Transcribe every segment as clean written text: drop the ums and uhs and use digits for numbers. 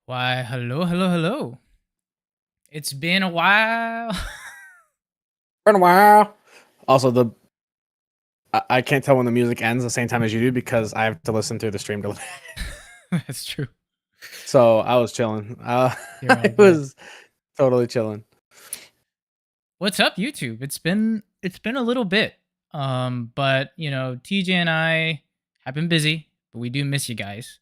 Why, hello, hello, hello. It's been a while. Been a while. Also, I can't tell when the music ends the same time as you do because I have to listen through the stream delay. That's true. So I was chilling. You're all I good. was totally chilling. What's up, YouTube? It's been a little bit. But TJ and I have been busy, but we do miss you guys.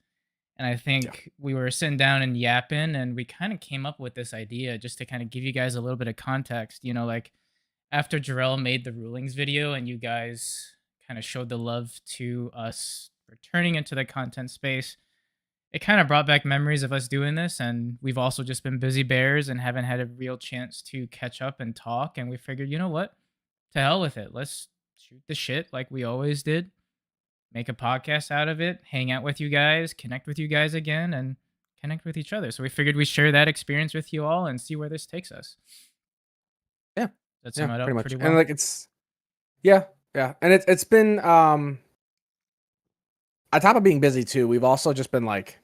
And I Yeah. think we were sitting down and yapping, and we kind of came up with this idea just to kind of give you guys a little bit of context. Like after Jarrell made the rulings video, and you guys kind of showed the love to us returning into the content space, it kind of brought back memories of us doing this, and we've also just been busy bears and haven't had a real chance to catch up and talk, and we figured, you know what, to hell with it, let's shoot the shit like we always did, make a podcast out of it, hang out with you guys, connect with you guys again, and connect with each other. So we figured we'd share that experience with you all and see where this takes us. Yeah. That Yeah, sum it pretty up much. pretty And well. like yeah, yeah. And it's been on top of being busy too, we've also just been like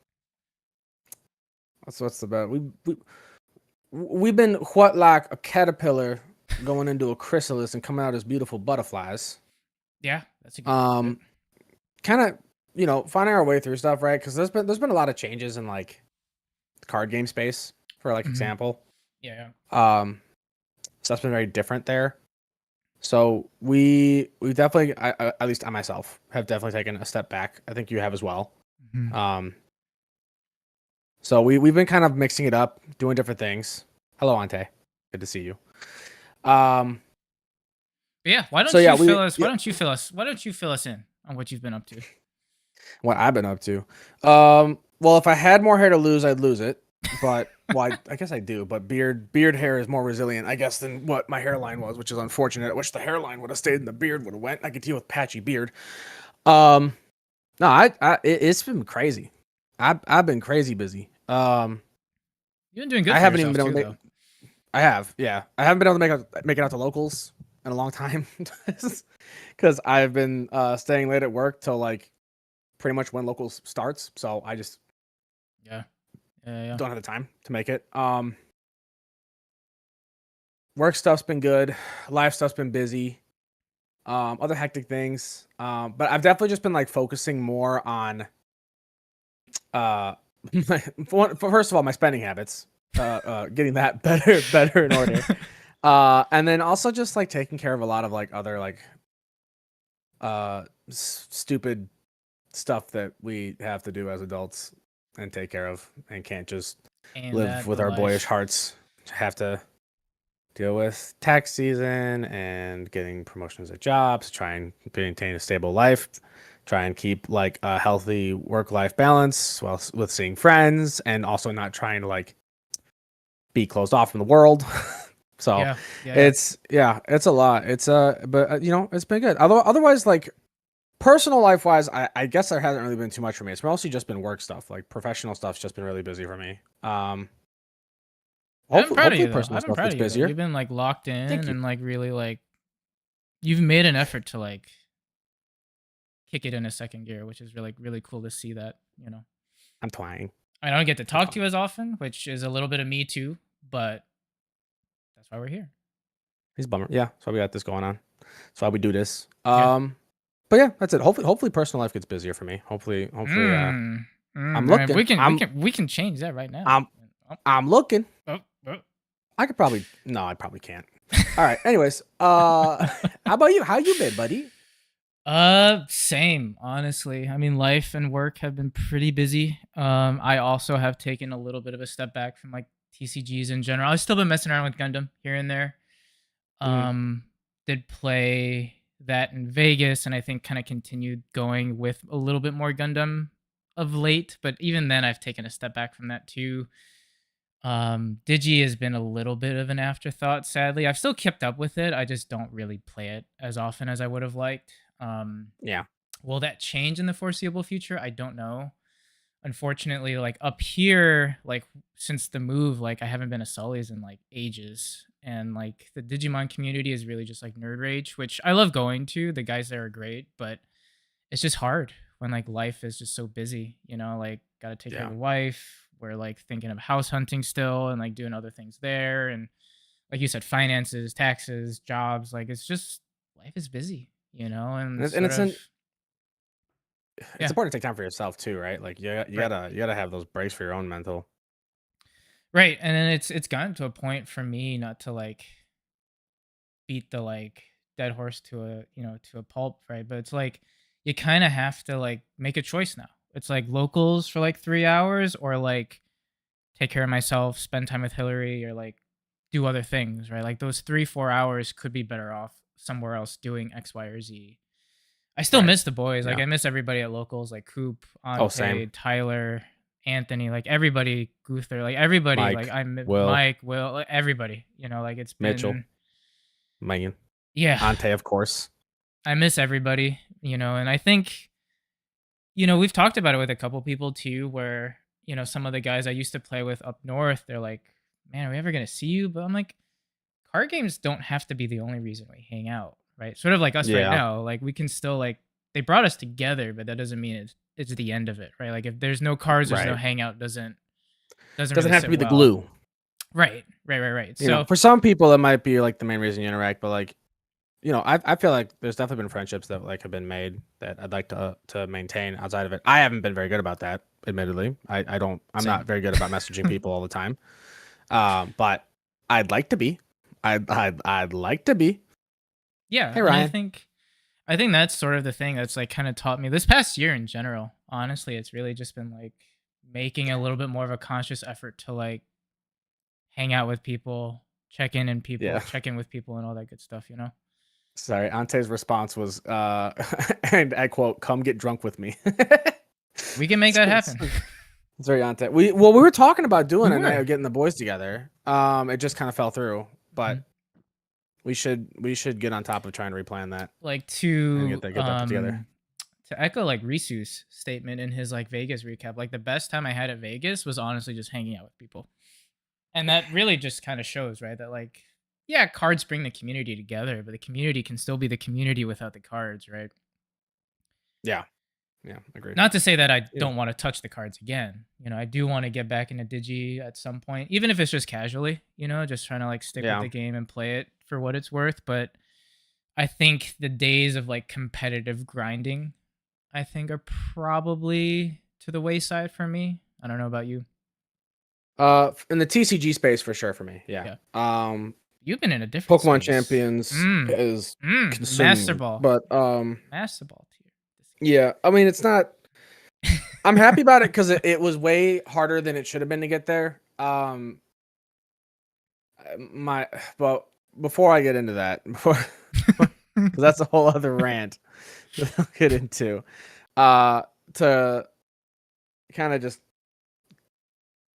what's the bad we've been what like a caterpillar going into a chrysalis and coming out as beautiful butterflies. Yeah, that's a good way to put it. Kind of, finding our way through stuff, right? Because there's been a lot of changes in like the card game space, for like Mhm. example. Yeah, Stuff's been very different there. So we definitely, at least I myself, have definitely taken a step back. I think you have as well. yeah. Mhm. Um, so we've been kind of mixing it up, doing different things. Hello, Ante. Good to see you. Um, But yeah, why so don't yeah, you we fill us? Why yeah, don't you fill us? Why don't you fill us in on what you've been up to? what I've been up to. Well, if I had more hair to lose, I'd lose it. But well, I guess I do. But beard hair is more resilient, I guess, than what my hairline was, which is unfortunate. I wish the hairline would have stayed and the beard would have went. I could deal with patchy beard. Um, no, it's been crazy. I've been crazy busy. You've been doing good I for haven't even yourself been able too, to make. though. I have, yeah. I haven't been able to make it out to locals in a long time because I've been staying late at work till like pretty much when locals starts. So I just Yeah, yeah. don't have the time to make it. Work stuff's been good. Life stuff's been busy. Other hectic things. But I've definitely just been like focusing more on uh first of all my spending habits. Getting that better in order. And then also just like taking care of a lot of like other like stupid stuff that we have to do as adults and take care of and can't just And live that with the our boyish life. hearts. Have to deal with tax season and getting promotions at jobs, try and maintain a stable life, try and keep like a healthy work-life balance while with seeing friends and also not trying to like be closed off from the world. So Yeah. it's a lot. But it's been good. Although otherwise, like personal life wise, I guess there hasn't really been too much for me. It's mostly just been work stuff. Like professional stuff's just been really busy for me. I've been proud of Hopefully you though. personal I've been stuff proud gets of you though. busier. You've been like locked Thank in you. and like really like you've made an effort to like kick it in a second gear, which is really cool to see that. I'm trying. I don't get to I'm talk to trying. you as often, which is a little bit of me too, but that's why we're here. He's a bummer. Yeah, that's why we got this going on. That's why we do this. Yeah. But yeah, that's it. Hopefully personal life gets busier for me. Hopefully, I'm Man, looking. we can change that right now. I'm Oh, I'm looking. oh, oh. I could probably no, I probably can't. All right. Anyways, how about you? How you been, buddy? Same, honestly. I mean, life and work have been pretty busy. I also have taken a little bit of a step back from like TCGs in general. I've still been messing around with Gundam here and there. Mm, Um, did play that in Vegas, and I think kind of continued going with a little bit more Gundam of late. But even then, I've taken a step back from that too. Digi has been a little bit of an afterthought, sadly. I've still kept up with it. I just don't really play it as often as I would have liked. yeah. Will that change in the foreseeable future? I don't know. Unfortunately, like up here, like since the move, like I haven't been a Sully's in like ages. And like the Digimon community is really just like nerd rage, which I love going to. The guys there are great, but it's just hard when like life is just so busy, like gotta take care of Yeah. the wife, we're like thinking of house hunting still and like doing other things there. And like you said, finances, taxes, jobs, like it's just life is busy, and And sort of it's yeah. important to take time for yourself too, right? Like Right. you gotta have those breaks for your own mental. Right. And then it's gotten to a point for me not to like beat the like dead horse to a pulp, right? But it's like you kind of have to like make a choice now. It's like locals for like 3 hours or like take care of myself, spend time with Hillary, or like do other things, right? Like those 3, 4 hours could be better off somewhere else doing X, Y, or Z. I still Right. miss the boys. Like Yeah. I miss everybody at locals, like Coop, Oh, same. Ante, Tyler, Anthony, like everybody, Guther, like everybody, like Mike, I'm Will, Mike, Will, like, everybody. Like it's Mitchell, been, Megan, yeah, Ante, of course. I miss everybody. And I think we've talked about it with a couple people too, where some of the guys I used to play with up north, they're like, "Man, are we ever gonna see you?" But I'm like, card games don't have to be the only reason we hang out, right? Sort of like us right Yeah. now. Like we can still like they brought us together, but that doesn't mean it's the end of it, right? Like if there's no cards, there's no Right. hangout. Doesn't Doesn't really have to sit be the well. glue. Right, right, right, right. You know, So for some people, that might be like the main reason you interact, but like, I feel like there's definitely been friendships that like have been made that I'd like to maintain outside of it. I haven't been very good about that, admittedly. I'm same. not very good about messaging people all the time. But I'd like to be. I'd like to be. Yeah, Hey and I Ryan. think I think that's sort of the thing that's like kind of taught me this past year in general. Honestly, it's really just been like making a little bit more of a conscious effort to like hang out with people, Yeah. check in with people and all that good stuff. Sorry, Ante's response was and I quote, "Come get drunk with me." We can make it's, that it's, happen. it's very Ante. We were talking about We doing a night were. of getting the boys together. It just kind of fell through, Mhm. but we should get on top of trying to replan that Like and get that put together. to echo like Risu's statement in his like Vegas recap, like the best time I had at Vegas was honestly just hanging out with people. And that really just kind of shows, right? That like yeah, cards bring the community together, but the community can still be the community without the cards, right? Yeah, yeah, agreed. Not to say that I Yeah, don't want to touch the cards again. I do want to get back into Digi at some point, even if it's just casually, just trying to like stick with yeah. the game and play it for what it's worth. But I think the days of like competitive grinding, I think are probably to the wayside for me. I don't know about you. In the TCG space for sure for me. Yeah. Yeah. You've been in a different Pokemon space. Champions is Master consuming, Ball. but Master Ball tier. yeah. I mean, it's not. I'm happy about it because it was way harder than it should have been to get there. My But before I get into that, because that's a whole other rant that I'll get into. To kind of just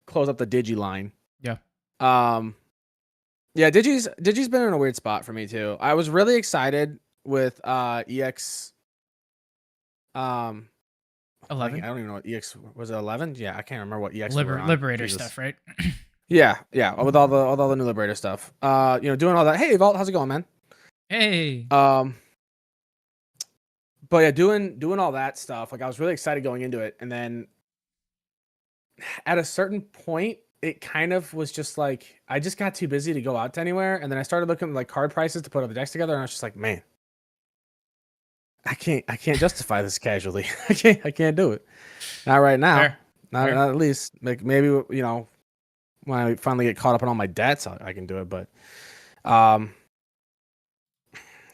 close up the Digi line. Yeah. Um, yeah, Digi's been in a weird spot for me too. I was really excited with EX. Um, like 11. I don't even know what EX was. It 11? Yeah, I can't remember what EX we were on. Liberator Jesus. stuff, right? Yeah, yeah, with all the new Liberator stuff. Doing all that. Hey, Vault, how's it going, man? Hey. Um, but yeah, doing all that stuff. Like I was really excited going into it, and then at a certain point, it kind of was just like I just got too busy to go out to anywhere, and then I started looking at like card prices to put all the decks together, and I was just like, man, I can't justify this casually. I can't do it. Not right now. Fair. Not, Fair. not at least. Like maybe when I finally get caught up on all my debts, I can do it. But um,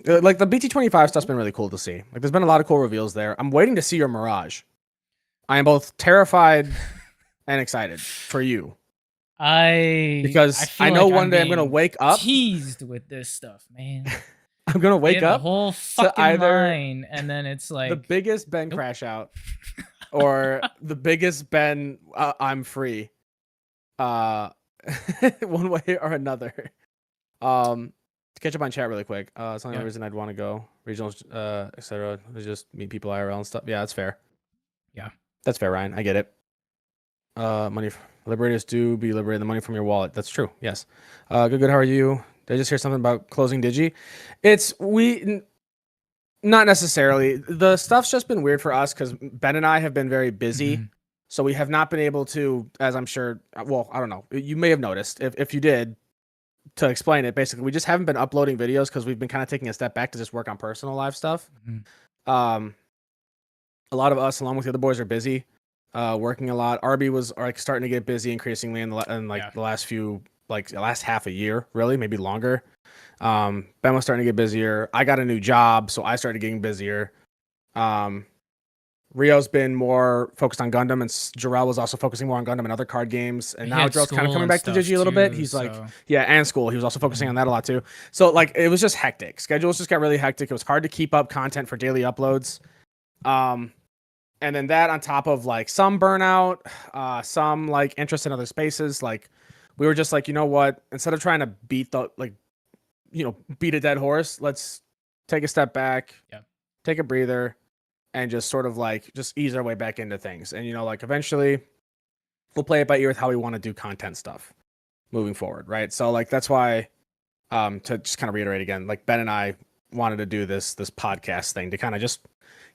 like the BT25 stuff's been really cool to see. Like there's been a lot of cool reveals there. I'm waiting to see your Mirage. I am both terrified and excited for you I because I feel know like one I'm day I'm gonna being wake up. teased with this stuff, man. I'm gonna wake Get a up whole to fucking either line, and then it's the like, biggest Ben nope. crash out or the biggest Ben I'm free. One way or another. To catch up on chat really quick. It's the only Yeah. reason I'd want to go regionals, etc. Is just meet people IRL and stuff. Yeah, that's fair. Yeah. That's fair, Ryan. I get it. Money liberators do be liberating the money from your wallet. That's true. Yes. Good. How are you? Did I just hear something about closing Digi? Not necessarily. The stuff's just been weird for us because Ben and I have been very busy. Mhm. So we have not been able to, as I'm sure, well, I don't know, you may have noticed. If you did, to explain it, basically, we just haven't been uploading videos because we've been kind of taking a step back to just work on personal life stuff. Mhm. Um, a lot of us, along with the other boys, are busy, working a lot. RB was like starting to get busy increasingly in like Yeah. the last few, like the last half a year, really, maybe longer. Ben was starting to get busier. I got a new job, so I started getting busier. Um, Rio's been more focused on Gundam, and Jarrell was also focusing more on Gundam and other card games. And He now had Jarrell's kind of school coming and back to stuff Digi a little bit. too, He's like, so yeah, and school. He was also focusing on mhm. that a lot too. So like, it was just hectic. Schedules just got really hectic. It was hard to keep up content for daily uploads. Um, and then that on top of like some burnout, some like interest in other spaces. Like, we were just like, you know what? Instead of trying to beat the like, beat a dead horse, let's take a step back, Yeah. take a breather, and just sort of like just ease our way back into things. And like eventually we'll play it by ear with how we want to do content stuff moving forward, right? So like that's why to just kind of reiterate again, like Ben and I wanted to do this podcast thing to kind of just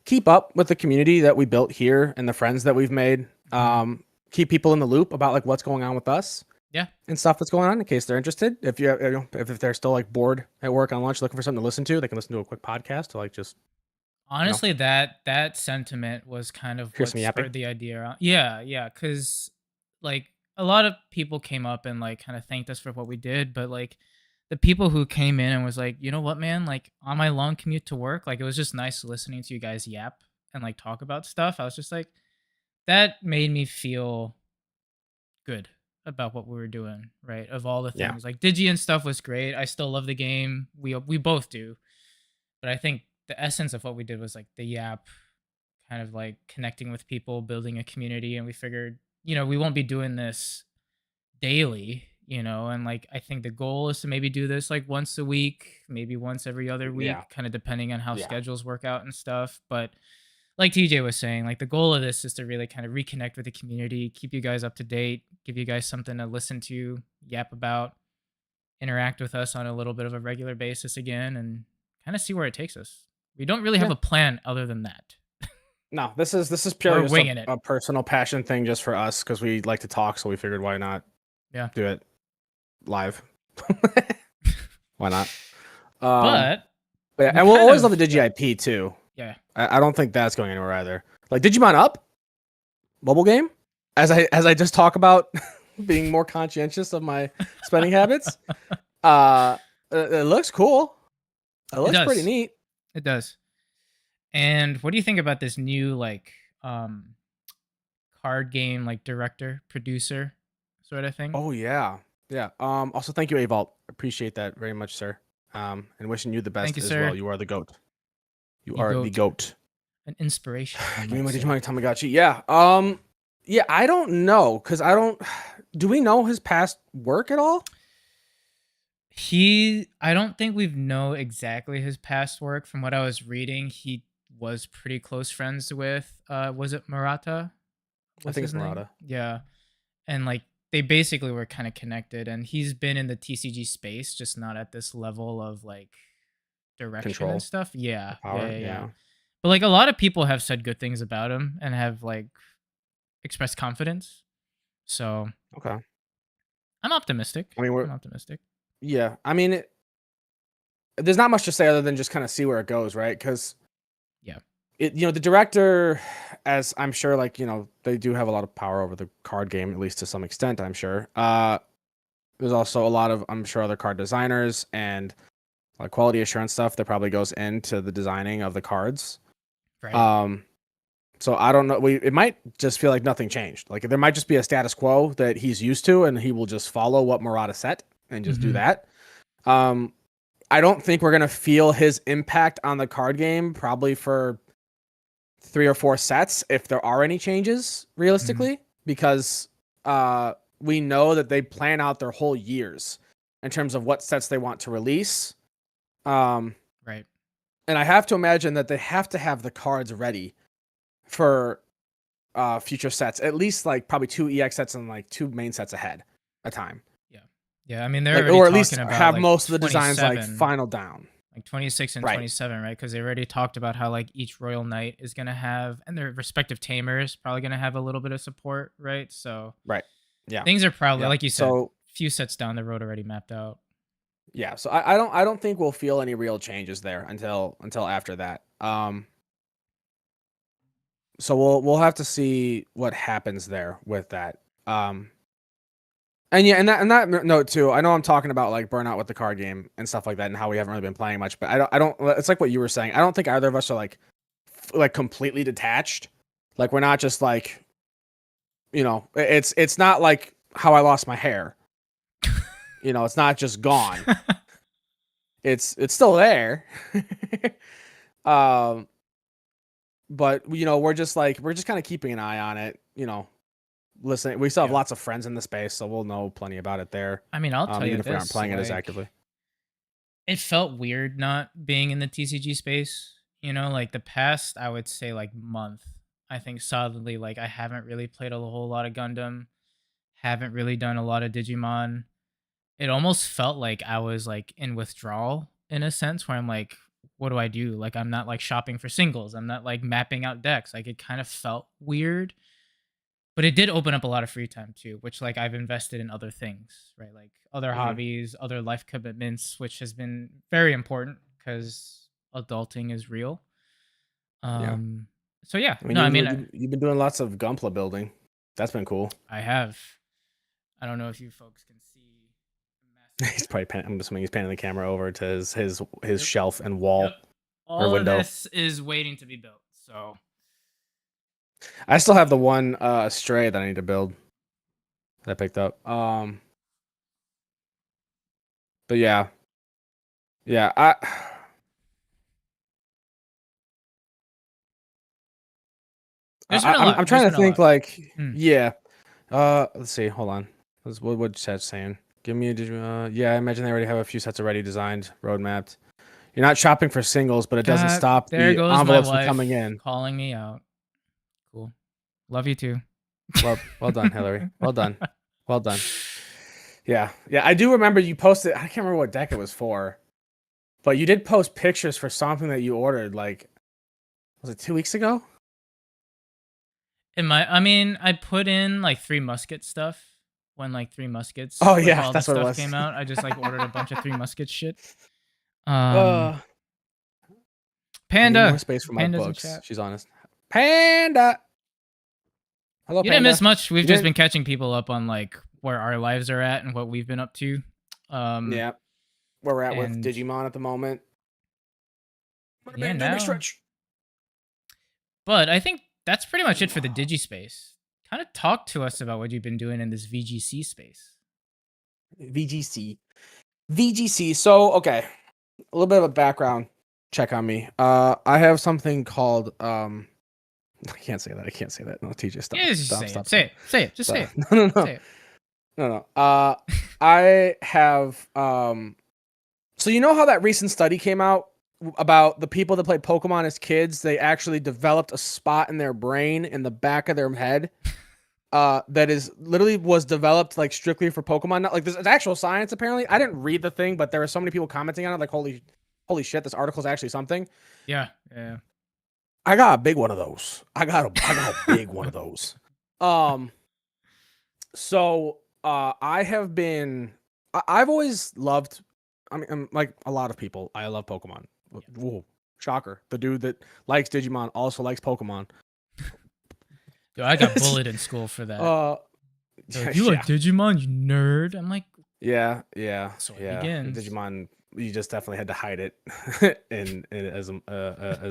keep up with the community that we built here and the friends that we've made. Mhm. Keep people in the loop about like what's going on with us Yeah. and stuff that's going on in case they're interested. If if they're still like bored at work on lunch looking for something to listen to, they can listen to a quick podcast to like just you know Honestly, that sentiment was kind of hear what some yapping. spurred the idea out. Yeah, yeah, because like a lot of people came up and like kind of thanked us for what we did, but like the people who came in and was like, you know what, man, like on my long commute to work, like it was just nice listening to you guys yap and like talk about stuff. I was just like, that made me feel good about what we were doing, right? Of all the Yeah. things, like Digi and stuff was great. I still love the game. We both do, but I think the essence of what we did was like the yap, kind of like connecting with people, building a community, and we figured, we won't be doing this daily, and like I think the goal is to maybe do this like once a week, maybe once every other Yeah. week, kind of depending on how Yeah. schedules work out and stuff. But like TJ was saying, like the goal of this is to really kind of reconnect with the community, keep you guys up to date, give you guys something to listen to, yap about, interact with us on a little bit of a regular basis again, and kind of see where it takes us. We don't really have Yeah. a plan other than that. No, this is purely We're just winging it. a personal passion thing just for us because we like to talk, so we figured why not Yeah. do it live. Why not? Um, But but yeah, we and we'll kind always love of, the Digi IP too. yeah. I don't think that's going anywhere either. Like Digimon Up, mobile game. As I just talk about being more conscientious of my spending habits. It looks cool. It It looks pretty does. neat. It does. And what do you think about this new like um card game like director, producer sort of thing? Oh yeah, yeah. Also, thank you, Avalt. Appreciate that very much, sir. And wishing you the Thank best you, as well. sir. You are the goat. You The are the goat. goat. An inspiration, one Give me might my say. Digimon Tamagotchi. Yeah. Yeah. I don't know because I don't. Do we know his past work at all? I don't think we know exactly his past work. From what I was reading, he was pretty close friends with was it Murata? I Was think his it's name? Murata. Yeah. And like they basically were kind of connected, and he's been in the TCG space, just not at this level of like direction and Control stuff. or Yeah, yeah, power. yeah, yeah. Yeah. But like a lot of people have said good things about him and have like expressed confidence. So Okay. I'm optimistic. I mean, I'm optimistic. yeah. I mean, there's not much to say other than just kind of see where it goes, right? Because Yeah. the director, as I'm sure, like, they do have a lot of power over the card game, at least to some extent, I'm sure. There's also a lot of, I'm sure, other card designers and like quality assurance stuff that probably goes into the designing of the cards. Right. Um, so I don't know. It might just feel like nothing changed. Like there might just be a status quo that he's used to, and he will just follow what Murata set and just do Hmm. that. Um, I don't think we're gonna feel his impact on the card game probably for 3 or 4 sets if there are any changes Hmm. realistically, because we know that they plan out their whole years in terms of what sets they want to release. Um, Right. and I have to imagine that they have to have the cards ready for future sets, at least like probably 2 EX sets and like 2 main sets ahead a time. Yeah. Yeah. I mean, they're Like, already or at least talking about have like most of the designs like 27. final down. like 26 and Right. 27, right? Because they already talked about how like each royal knight is gonna have, and their respective tamers probably gonna have a little bit of support, right? So Right. Yeah. things are probably, Yeah. like you said, So few sets down the road already mapped out. yeah. So I don't think we'll feel any real changes there until after that. So we'll have to see what happens there with that. And yeah, and that note too. I know I'm talking about like burnout with the card game and stuff like that, and how we haven't really been playing much. But I don't. It's like what you were saying. I don't think either of us are like like completely detached. Like we're not just like, it's not like how I lost my hair. It's not just gone. It's still there. um, but we're just kind of keeping an eye on it. Listening. We still have Yeah. lots of friends in the space, so we'll know plenty about it there. I mean, I'll tell you Even if we aren't this, playing it as like, actively. it felt weird not being in the TCG space. Like the past, I would say like month. I think solidly, like I haven't really played a whole lot of Gundam. Haven't really done a lot of Digimon. It almost felt like I was like in withdrawal in a sense, where I'm like, what do I do? Like I'm not like shopping for singles. I'm not like mapping out decks. Like it kind of felt weird. But it did open up a lot of free time too, which like I've invested in other things, right? Like other Hmm. hobbies, other life commitments, which has been very important because adulting is real. Yeah. Um so yeah, I mean, no, I mean you've been doing lots of Gunpla building. That's been cool. I have. I don't know if you folks can see a massive He's map. probably I'm assuming he's panning the camera over to his Yep. shelf and Yep. wall or All of window. this is waiting to be built. So I still have the one stray that I need to build that I picked up. But yeah, yeah. there's been a I'm lot. There's trying to been a think lot. like, Mm. yeah. Let's see. Hold on. What chat saying? Give me a yeah. I imagine they already have a few sets already designed, road mapped. You're not shopping for singles, but it doesn't God, stop there the goes my envelopes from coming wife in. calling me out. Cool. Love you too. Well done, Hillary. Well done. Well done. Yeah, yeah. I do remember you posted. I can't remember what deck it was for, but you did post pictures for something that you ordered. Like, was it 2 weeks ago? I mean, I put in like Three Musket stuff when like Three Oh Muskets, like yeah, all the that's what it stuff was. came out. I just like ordered a bunch of Three Muskets shit. Um, uh, I need more Panda, space for my Panda's in books. chat. She's honest. Panda. Hello, You didn't miss Panda. much. We've You just didn't. been catching people up on like where our lives are at and what we've been up to. Um, Yeah, where we're at with and Digimon at the moment. yeah, Do me now. stretch. But I think that's pretty much it for the Digi space. Kind of talk to us about what you've been doing in this VGC space. VGC. VGC. So okay, a little bit of a background check on me. I have something called I can't say that. I can't say that. No, TJ, Yeah, stop. just Stop, say it. stop, Say stop. it. Say it. Just say Stop. it. No, no, no. Say it. No, no. I have so you know how that recent study came out about the people that played Pokemon as kids, they actually developed a spot in their brain in the back of their head that is literally was developed like strictly for Pokemon. Not like there's actual science apparently. I didn't read the thing, but there were so many people commenting on it like holy shit, this article is actually something. Yeah. Yeah. I got a big one of those. I got a big one of those. Um so I have been I've always loved I mean like a lot of people, I love Pokemon. Whoa, shocker. The dude that likes Digimon also likes Pokemon. Dude, I got bullied in school for that. uh They're like, you like yeah. Digimon, you nerd? I'm like, Yeah, yeah, so it yeah. begins. Digimon, you just definitely had to hide it in as in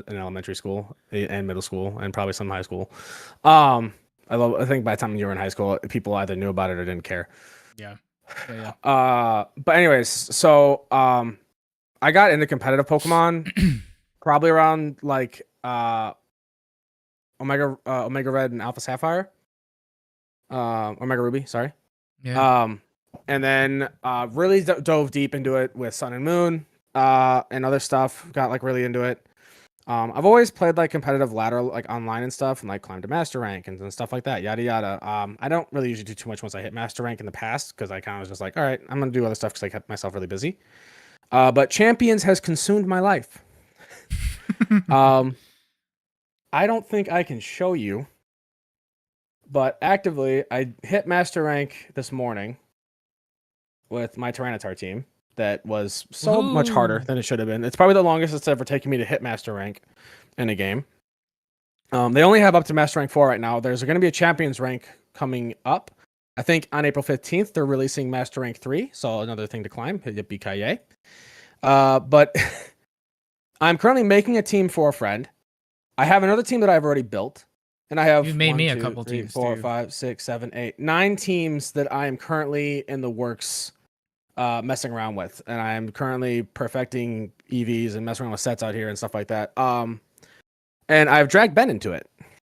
elementary school and middle school and probably some high school. I think by the time you were in high school, people either knew about it or didn't care. Yeah. Yeah. But anyways, so I got into competitive Pokemon Yeah. probably around like Omega Red and Alpha Sapphire. Omega Ruby, sorry. Yeah. Um, and then really dove deep into it with Sun and Moon and other stuff. Got like really into it. I've always played like competitive ladder like online and stuff, and like climbed to master rank and stuff like that. Yada yada. I don't really usually do too much once I hit master rank in the past because I kind of was just like, all right, I'm gonna do other stuff because I kept myself really busy. But Champions has consumed my life. Um, I don't think I can show you, but actively, I hit Master Rank this morning with my Tyranitar team. That was so much harder Woohoo! than it should have been. It's probably the longest it's ever taken me to hit Master Rank in a game. They only have up to Master Rank 4 right now. There's going to be a Champions Rank coming up. I think on April 15th, they're releasing Master Rank 3, so another thing to climb. Yippee-ki-yay. But I'm currently making a team for a friend. I have another team that I've already built. And I have You've made one, me a two, couple three, teams four, too. 5, 6, 7, 8, 9 teams that I am currently in the works messing around with. And I am currently perfecting EVs and messing around with sets out here and stuff like that. And I've dragged Ben into it.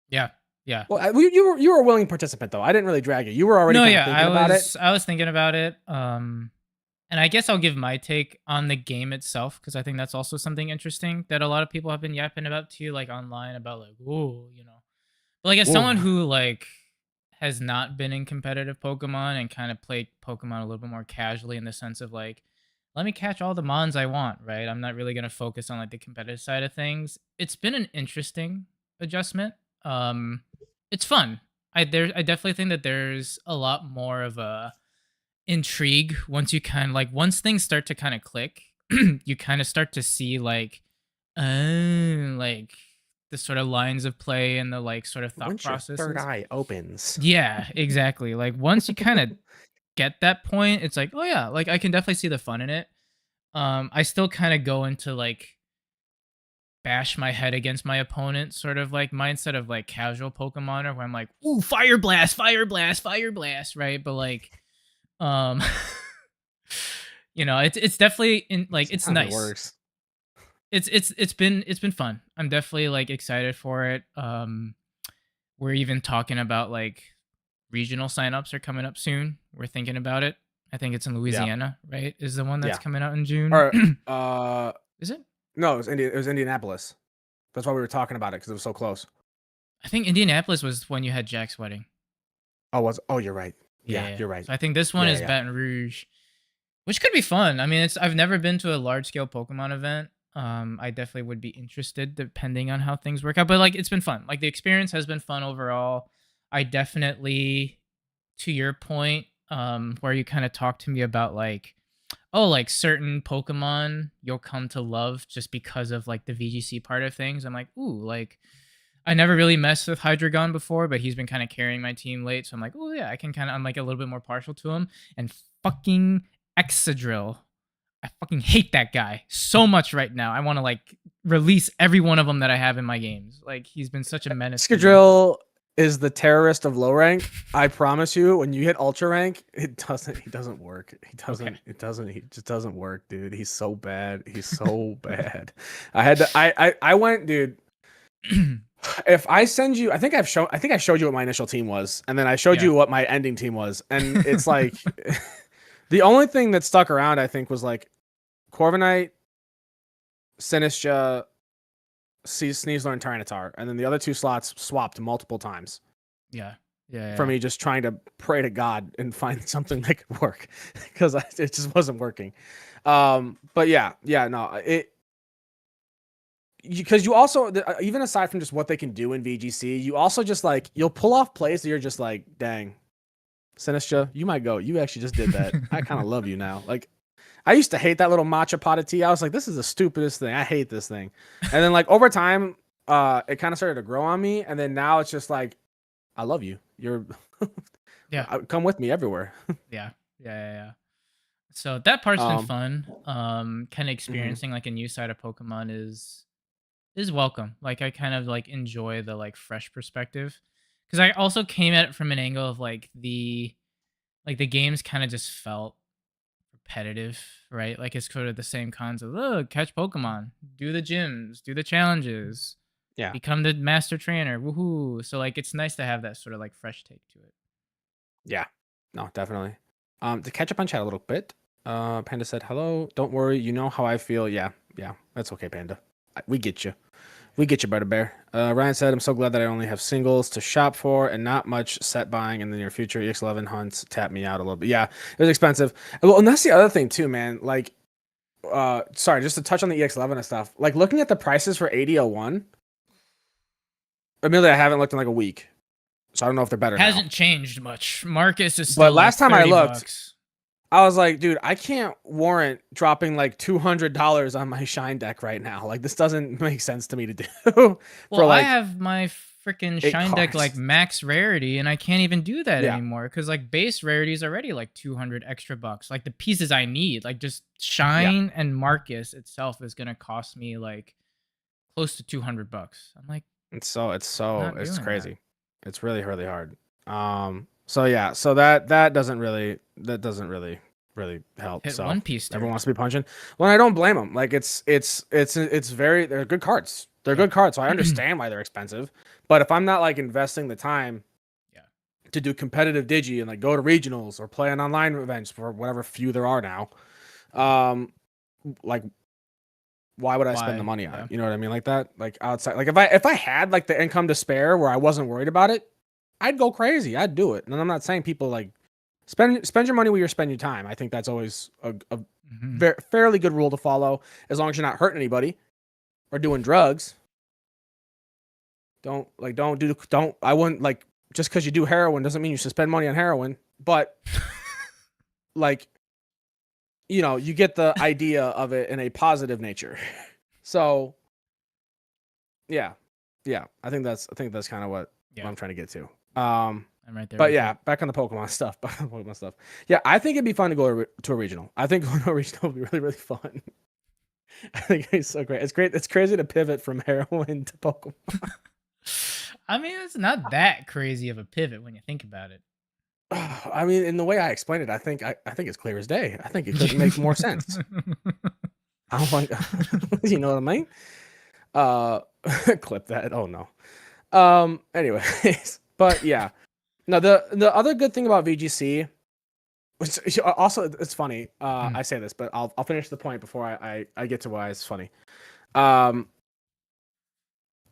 Yeah, yeah. Well, you were a willing participant though. I didn't really drag you. You were already No, kind of yeah, thinking about it. I was thinking about it. And I guess I'll give my take on the game itself because I think that's also something interesting that a lot of people have been yapping about too, like online about like, oh, you know. But like as Ooh, someone who like has not been in competitive Pokemon and kind of played Pokemon a little bit more casually in the sense of like, let me catch all the mons I want, right? I'm not really gonna focus on like the competitive side of things. It's been an interesting adjustment. Um, it's fun. I definitely think that there's a lot more of a intrigue once you kind of like once things start to kind of click. You kind of start to see like the sort of lines of play and the like sort of thought once your third processes. eye opens. Yeah, exactly. Like once you kind of get that point, it's like, oh yeah, like I can definitely see the fun in it. I still kind of go into like bash my head against my opponent sort of like mindset of like casual Pokemoner where I'm like, ooh, fire blast, fire blast, fire blast, right? But like, um, it's definitely in like it's Sometimes it nice. works. It's been fun. I'm definitely like excited for it. We're even talking about like regional signups are coming up soon. We're thinking about it. I think it's in Yeah, Louisiana, right? Is the one that's yeah. coming out in June? Or Is it? no, it was Indianapolis. That's why we were talking about it because it was so close. I think Indianapolis was when you had Jack's wedding. Oh, you're right. Yeah, Yeah, yeah. you're right. So I think this one Yeah, is yeah. Baton Rouge, which could be fun. I mean, it's I've never been to a large scale Pokemon event. I definitely would be interested depending on how things work out. But like, it's been fun. Like the experience has been fun overall. I definitely, to your point, where you kind of talked to me about like, oh, like certain Pokemon you'll come to love just because of like the VGC part of things. I'm like, ooh, like I never really messed with Hydreigon before, but he's been kind of carrying my team late. So I'm like, oh yeah, I can kind of, I'm like a little bit more partial to him. And fucking Exadrill. I fucking hate that guy so much right now. I want to like release every one of them that I have in my games. Like he's been such a menace to me. Skadrill is the terrorist of low rank. I promise you, when you hit ultra rank, it doesn't. He doesn't work. He Okay. doesn't. It doesn't. He just doesn't work, dude. He's so bad. He's so bad. I had to. I went, dude. If I send you, I think I showed you what my initial team was, and then I showed Yeah. you what my ending team was, and it's like the only thing that stuck around, I think, was like Corviknight, Sinistcha, Sneasler, and Tyranitar, and then the other two slots swapped multiple times Yeah. Yeah. for Yeah. me, just trying to pray to God and find something that could work because it just wasn't working. But yeah, no, it because you also even aside from just what they can do in VGC, you also just like you'll pull off plays that you're just like, dang, Sinistcha, you might go. You actually just did that. I kind of love you now. Like I used to hate that little matcha pot of tea. I was like, this is the stupidest thing. I hate this thing. And then like over time, it kind of started to grow on me. And then now it's just like, I love you. You're Yeah. come with me everywhere. Yeah. Yeah. So that part's been Um, fun. Kind of mhm. experiencing like a new side of Pokemon is welcome. Like I kind of like enjoy the like fresh perspective because I also came at it from an angle of like the games kind of just felt repetitive, right? Like it's sort of the same cons of look, catch Pokemon, do the gyms, do the challenges, Yeah. become the master trainer, woohoo! So like it's nice to have that sort of like fresh take to it. Yeah. No, definitely. To catch up on chat a little bit, Panda said, hello. Don't worry. You know how I feel. Yeah. Yeah. That's okay, Panda. We get you. We get you, Butter Bear. Ryan said, I'm so glad that I only have singles to shop for and not much set buying in the near future. EX11 hunts tapped me out a little bit. Yeah, it was expensive. Well, and that's the other thing, too, man. Like, sorry, just to touch on the EX11 and stuff. Like looking at the prices for 8001. Admittedly, I haven't looked in like a week, so I don't know if they're better now. Hasn't changed much. Marcus is But still like last time I 30 looked, bucks. I was like, dude, I can't warrant dropping like $200 on my Shine deck right now. Like this doesn't make sense to me to do for Well, I like have my freaking eight Shine deck like cards. max rarity, and I can't even do that Yeah, anymore because like base rarity is already like 200 extra bucks. Like the pieces I need, like just yeah. Shine and Marcus itself is gonna cost me like close to 200 bucks. I'm like, not It's doing that. crazy. It's really really hard. So yeah, so that doesn't really help. Hit So One Piece everyone 30. wants to be punching. Well, I don't blame them. Like it's very they're good cards. They're Yep. good cards, so I understand why they're expensive. But if I'm not like investing the time Yeah. to do competitive digi and like go to regionals or play on online events for whatever few there are now, um, like why would I spend the Why? money on it? Yeah. You know what I mean? Like that, like outside, like if I had like the income to spare where I wasn't worried about it, I'd go crazy. I'd do it. And I'm not saying people like spend your money where you're spending your time. I think that's always a Hmm. fairly good rule to follow as long as you're not hurting anybody or doing drugs. Don't I wouldn't like just because you do heroin doesn't mean you should spend money on heroin. But like you get the idea of it in a positive nature. So yeah, yeah, I think that's kind of what Yeah. I'm trying to get to. I'm right there But with yeah, you. back on the Pokemon stuff. Back on the Pokemon stuff. Yeah, I think it'd be fun to go to a regional. I think going to a regional would be really, really fun. I think it's so great. It's great. It's crazy to pivot from heroin to Pokemon. I mean, it's not that crazy of a pivot when you think about it. I mean, in the way I explained it, I think it's clear as day. I think it couldn't make more sense. I don't like, you know what I mean? Uh, clip that. Oh no. Anyways, but yeah. No, the other good thing about VGC, which also it's funny. Mm, I say this, but I'll finish the point before I get to why it's funny. Um,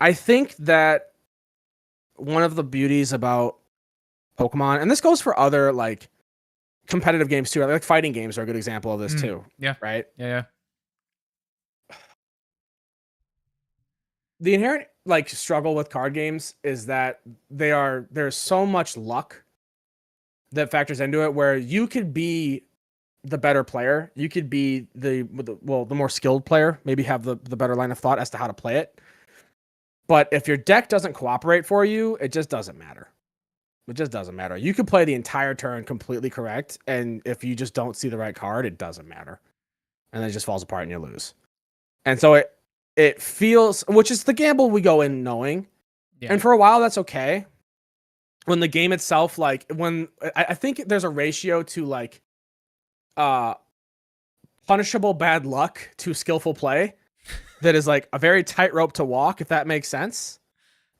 I think that one of the beauties about Pokemon, and this goes for other like competitive games too, like fighting games are a good example of this too, yeah. right? Yeah. Yeah. The inherent like struggle with card games is that there's so much luck that factors into it where you could be the better player, you could be the more skilled player, maybe have the better line of thought as to how to play it. But if your deck doesn't cooperate for you, it just doesn't matter. It just doesn't matter. You could play the entire turn completely correct, and if you just don't see the right card, it doesn't matter. And then it just falls apart and you lose. And so it feels, which is the gamble we go in knowing. Yeah. And for a while that's okay. When the game itself, like when I think there's a ratio to like uh punishable bad luck to skillful play that is like a very tightrope to walk, if that makes sense.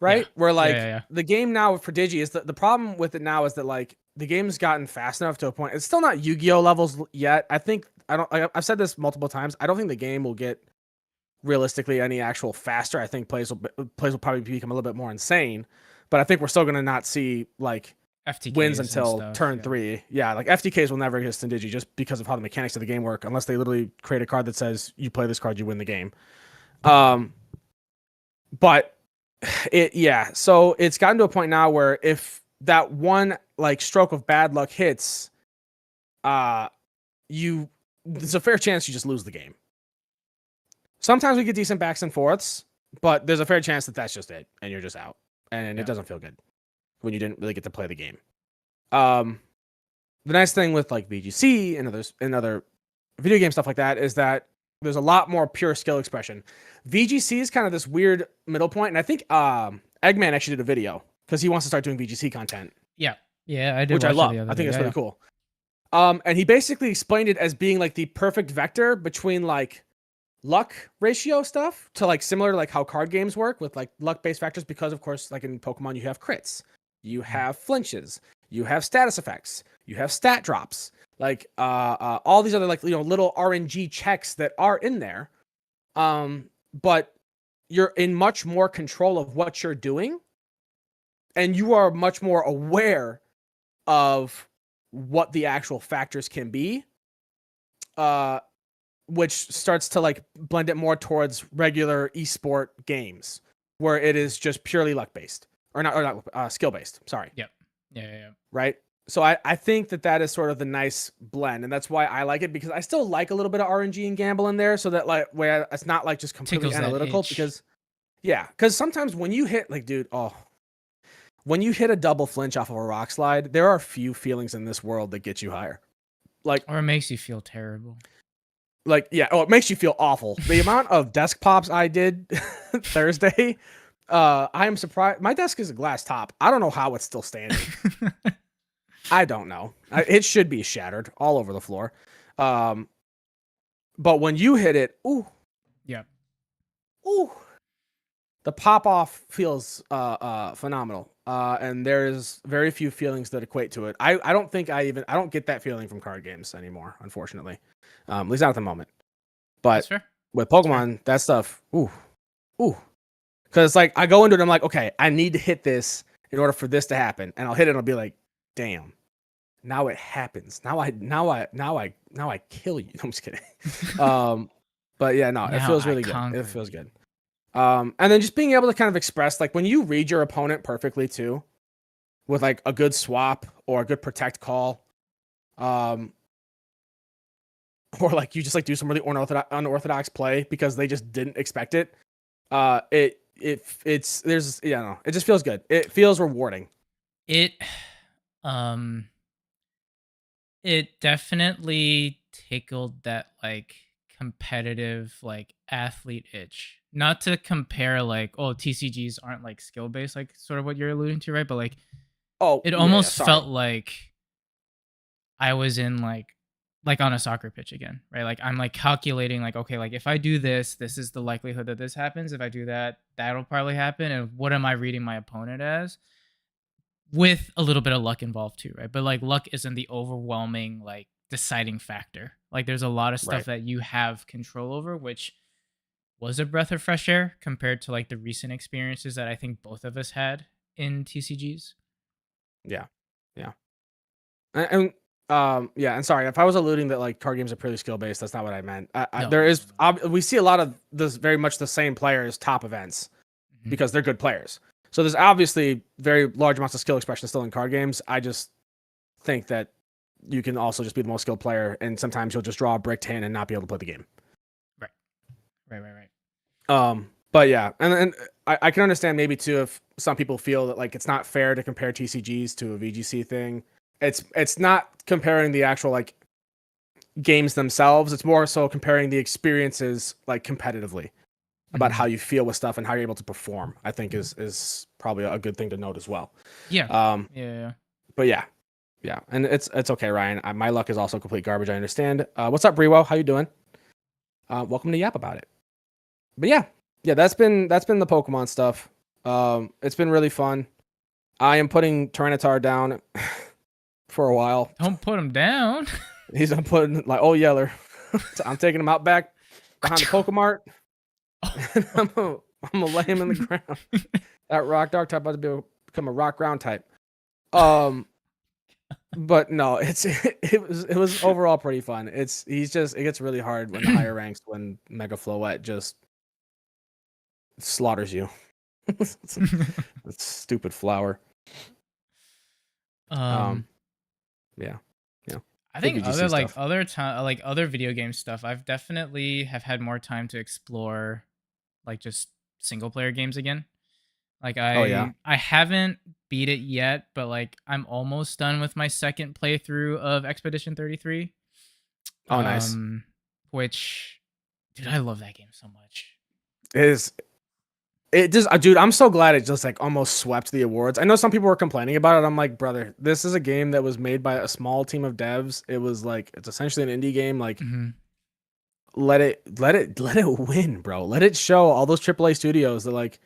Yeah. Right? Where Yeah. like Yeah. the game now for Digi is the problem with it now is that like the game's gotten fast enough to a point. It's still not Yu-Gi-Oh levels yet. I've said this multiple times. I don't think the game will get realistically any actual faster. I think plays will probably become a little bit more insane, but I think we're still going to not see like wins FTKs and until stuff. turn Yeah. 3. Yeah, like FTKs will never exist in Digi just because of how the mechanics of the game work, unless they literally create a card that says you play this card, you win the game. But so it's gotten to a point now where if that one like stroke of bad luck hits, there's a fair chance you just lose the game. Sometimes we get decent backs and forths, but there's a fair chance that that's just it, and you're just out, and Yeah. it doesn't feel good when you didn't really get to play the game. The nice thing with like VGC and other video game stuff like that is that there's a lot more pure skill expression. VGC is kind of this weird middle point, and I think Eggman actually did a video because he wants to start doing VGC content, Yeah. Yeah. I did which I watch it the love. other I think day. it's Yeah. really Yeah. cool. And he basically explained it as being like the perfect vector between like luck ratio stuff to like similar to like how card games work with like luck based factors, because of course like in Pokemon you have crits, you have flinches, you have status effects, you have stat drops, like all these other like little RNG checks that are in there, but you're in much more control of what you're doing, and you are much more aware of what the actual factors can be, which starts to like blend it more towards regular esport games, where it is just purely luck based or not skill based. Sorry, Yep. Yeah. right. So I think that is sort of the nice blend, and that's why I like it because I still like a little bit of RNG and gamble in there, so that like where it's not like just completely Tickles that analytical. itch. Because yeah, because sometimes when you hit like, dude, when you hit a double flinch off of a rock slide, there are few feelings in this world that get you higher. Like Or it makes you feel terrible. yeah, it makes you feel awful. The amount of desk pops I did Thursday, I am surprised. My desk is a glass top. I don't know how it's still standing. I don't know. It should be shattered all over the floor. But when you hit it, Yep. ooh, the pop off feels phenomenal. And there's very few feelings that equate to it. I don't think I don't get that feeling from card games anymore, unfortunately. At least not at the moment. That's But fair. with That's fair. Pokemon, that stuff, ooh. Because like I go into it, I'm like, okay, I need to hit this in order for this to happen, and I'll hit it, and I'll be like, damn, now it happens. Now I kill you. I'm just kidding. But yeah, no, it Now feels I really good. It conquer feels you. good. And then just being able to kind of express like when you read your opponent perfectly too, with like a good swap or a good protect call, um, or like you just like do some really unorthodox play because they just didn't expect it. It's there's no, it just feels good. It feels rewarding. It um it definitely tickled that like competitive like athlete itch. Not to compare like, oh, TCGs aren't like skill based, like sort of what you're alluding to, right? But like Oh it yeah, almost sorry. felt like I was in like on a soccer pitch again, right? Like I'm like calculating like, okay, like if I do this, this is the likelihood that this happens. If I do that, that'll probably happen. And what am I reading my opponent as? With a little bit of luck involved too, right? But like luck isn't the overwhelming like deciding factor. Like there's a lot of stuff Right. that you have control over, which was a breath of fresh air compared to like the recent experiences that I think both of us had in TCGs. Yeah. Yeah. And yeah, and sorry if I was alluding that like card games are purely skill based. That's not what I meant. No, There no, is no. we see a lot of this very much the same players top events Mhm. because they're good players. So there's obviously very large amounts of skill expression still in card games. I just think that you can also just be the most skilled player, and sometimes you'll just draw a bricked hand and not be able to play the game. Right, right. But yeah, and I can understand maybe too if some people feel that like it's not fair to compare TCGs to a VGC thing. It's not comparing the actual like games themselves. It's more so comparing the experiences like competitively about Mhm. how you feel with stuff and how you're able to perform. I think is probably a good thing to note as well. Yeah, Um, yeah. but yeah, and it's okay, Ryan. My luck is also complete garbage. I understand. What's up, Brewo? How you doing? Welcome to Yap About It. But yeah, that's been the Pokemon stuff. It's been really fun. I am putting Tyranitar down for a while. Don't put him down. He's I'm putting like Yeller. I'm taking him out back behind the Pokemart. And I'm gonna lay him in the ground. That rock dog type about to become a rock ground type. But no, it was overall pretty fun. It gets really hard when the higher ranks when Mega Floette just slaughters you. It's stupid flower. um Um, yeah, yeah. I Good think VGC other like stuff. other time like other video game stuff, I've definitely have had more time to explore like just single player games again. Like Oh yeah. I haven't beat it yet, but like I'm almost done with my second playthrough of Expedition 33. Oh nice. Um which dude, I love that game so much. It is it just dude, I'm so glad it just like almost swept the awards. I know some people were complaining about it. I'm like, brother, this is a game that was made by a small team of devs. It was like it's essentially an indie game. Like Mhm. let it win, bro. Let it show all those AAA studios that like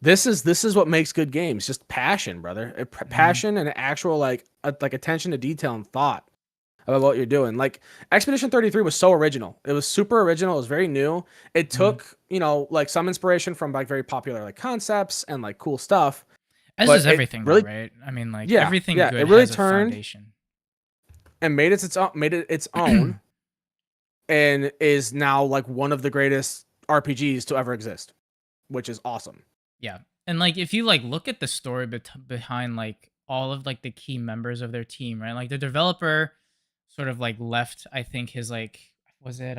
this is what makes good games. Just passion, brother. Mhm. Passion and actual like attention to detail and thought about what you're doing. Like Expedition 33 was so original. It was super original. It was very new. It Mhm. took, like some inspiration from like very popular like concepts and like cool stuff, As but does it everything though, really right? I mean like yeah, everything yeah, good it really has a turned foundation. and made it its own and is now like one of the greatest RPGs to ever exist, which is awesome. Yeah. And like if you like look at the story behind like all of like the key members of their team, right? Like the developer sort of like left, I think his like was it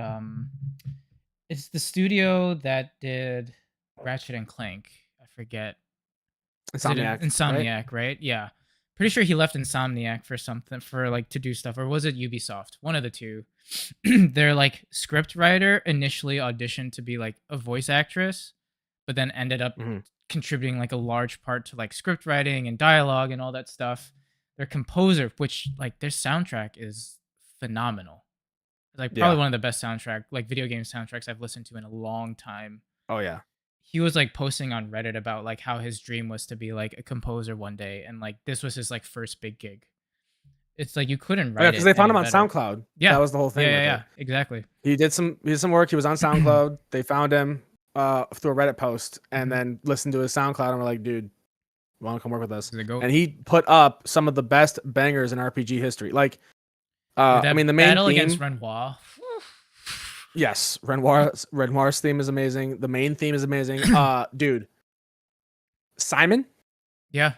it's the studio that did Ratchet and Clank. I forget. Is it Insomniac, right? Insomniac, right? Yeah. Pretty sure he left Insomniac for something for like to do stuff, or was it Ubisoft? One of the two. Their like script writer initially auditioned to be like a voice actress, but then ended up Hmm. contributing like a large part to like script writing and dialogue and all that stuff. Their composer, which like their soundtrack is phenomenal. It's like probably Yeah. one of the best soundtrack like video game soundtracks I've listened to in a long time. Oh yeah. He was like posting on Reddit about like how his dream was to be like a composer one day, and like this was his like first big gig. It's like you couldn't Oh yeah, write because it they found any him on better. SoundCloud. That Yeah. was the whole Yeah, thing yeah, with yeah. it. Exactly. He did some work. He was on SoundCloud. They found him through a Reddit post and Mhm. then listened to his SoundCloud and were like, dude, want to come work with us? He's a goat. And he put up some of the best bangers in RPG history. Like, Dude, I mean, that the main battle against theme. Renoir. Yes, Renoir's theme is amazing. The main theme is amazing. Dude, Simon, Yeah.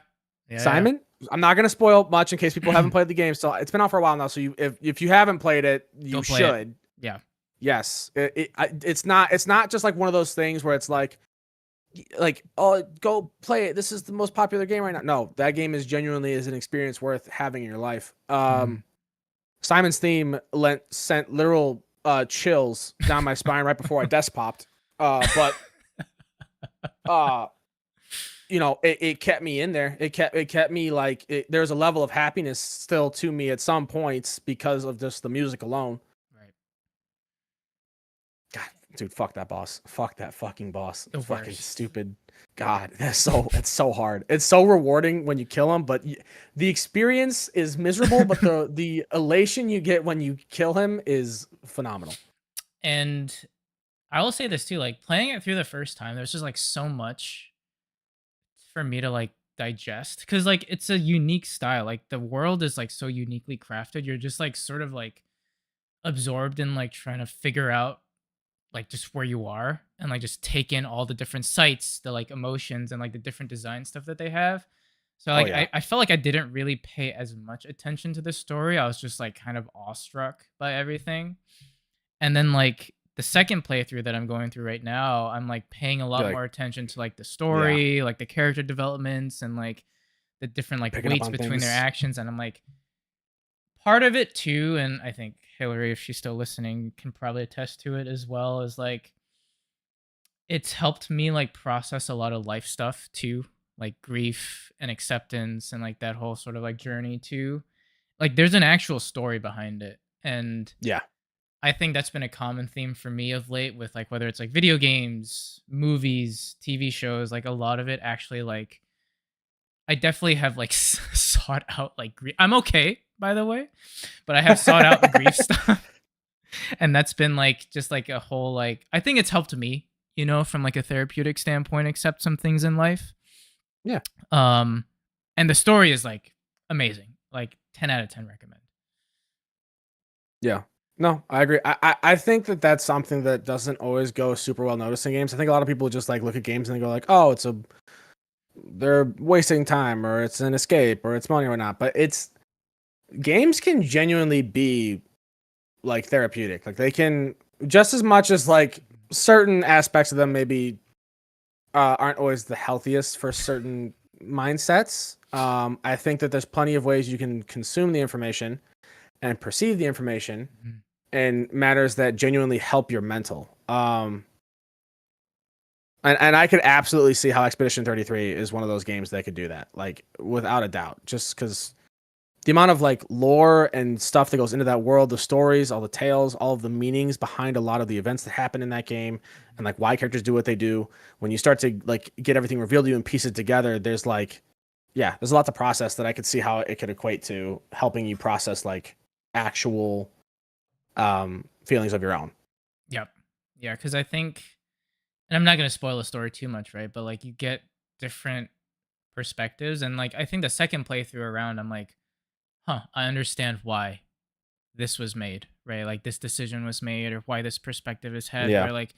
Yeah, yeah. Simon. I'm not gonna spoil much in case people haven't played the game. So it's been out for a while now. So if you haven't played it, Go you play it. should. Yeah. Yes, it's not just like one of those things where it's like, oh, go play it. This is the most popular game right now. No, that game is an experience worth having in your life. Mhm. Simon's theme sent literal chills down my spine right before I desk popped. But uh it kept me in there. It kept me like there's a level of happiness still to me at some points because of just the music alone. Right. God, dude, fuck that boss. Fuck that fucking boss. The Fucking worst. stupid. God, it's so hard. It's so rewarding when you kill him, but the experience is miserable. But the elation you get when you kill him is phenomenal. And I will say this too, like playing it through the first time, there's just like so much for me to like digest, cuz like it's a unique style. Like the world is like so uniquely crafted. You're just like sort of like absorbed in like trying to figure out like just where you are and like just take in all the different sights, the like emotions and like the different design stuff that they have. So Oh like yeah, I felt like I didn't really pay as much attention to the story. I was just like kind of awestruck by everything. And then like the second playthrough that I'm going through right now, I'm like paying a you're lot like, more attention to like the yeah, story, like the character developments and like the different like picking up weights on between their things. actions. And I'm like, part of it too, and I think Hillary, if she's still listening, can probably attest to it as well, is like it's helped me like process a lot of life stuff too, like grief and acceptance and like that whole sort of like journey too. Like there's an actual story behind it. And Yeah, I think that's been a common theme for me of late with like whether it's like video games, movies, TV shows, like a lot of it actually like I definitely have like sought out like grief. I'm okay, by the way, but I have sought out the grief stuff. And that's been like just like a whole like I think it's helped me, from like a therapeutic standpoint accept some things in life. yeah, Um and the story is like amazing. Like 10 out of 10 recommend. yeah. No, I agree. I think that that's something that doesn't always go super well noticed in games. I think a lot of people just like look at games and they go like, oh, they're wasting time or it's an escape or it's money or not. But games can genuinely be like therapeutic. Like they can just as much as like certain aspects of them maybe aren't always the healthiest for certain mindsets. I think that there's plenty of ways you can consume the information and perceive the information Mhm. in matters that genuinely help your mental. And I could absolutely see how Expedition 33 is one of those games that could do that, like without a doubt, just because the amount of like lore and stuff that goes into that world, the stories, all the tales, all of the meanings behind a lot of the events that happen in that game, and like why characters do what they do. When you start to like get everything revealed to you and piece it together, there's a lot to process that I could see how it could equate to helping you process like actual feelings of your own. Yep. Yeah, cuz I think and I'm not going to spoil the story too much, right? But like you get different perspectives and like I think the second playthrough around I'm like, "Huh, I understand why this was made, right? Like this decision was made or why this perspective is had, Yeah. where like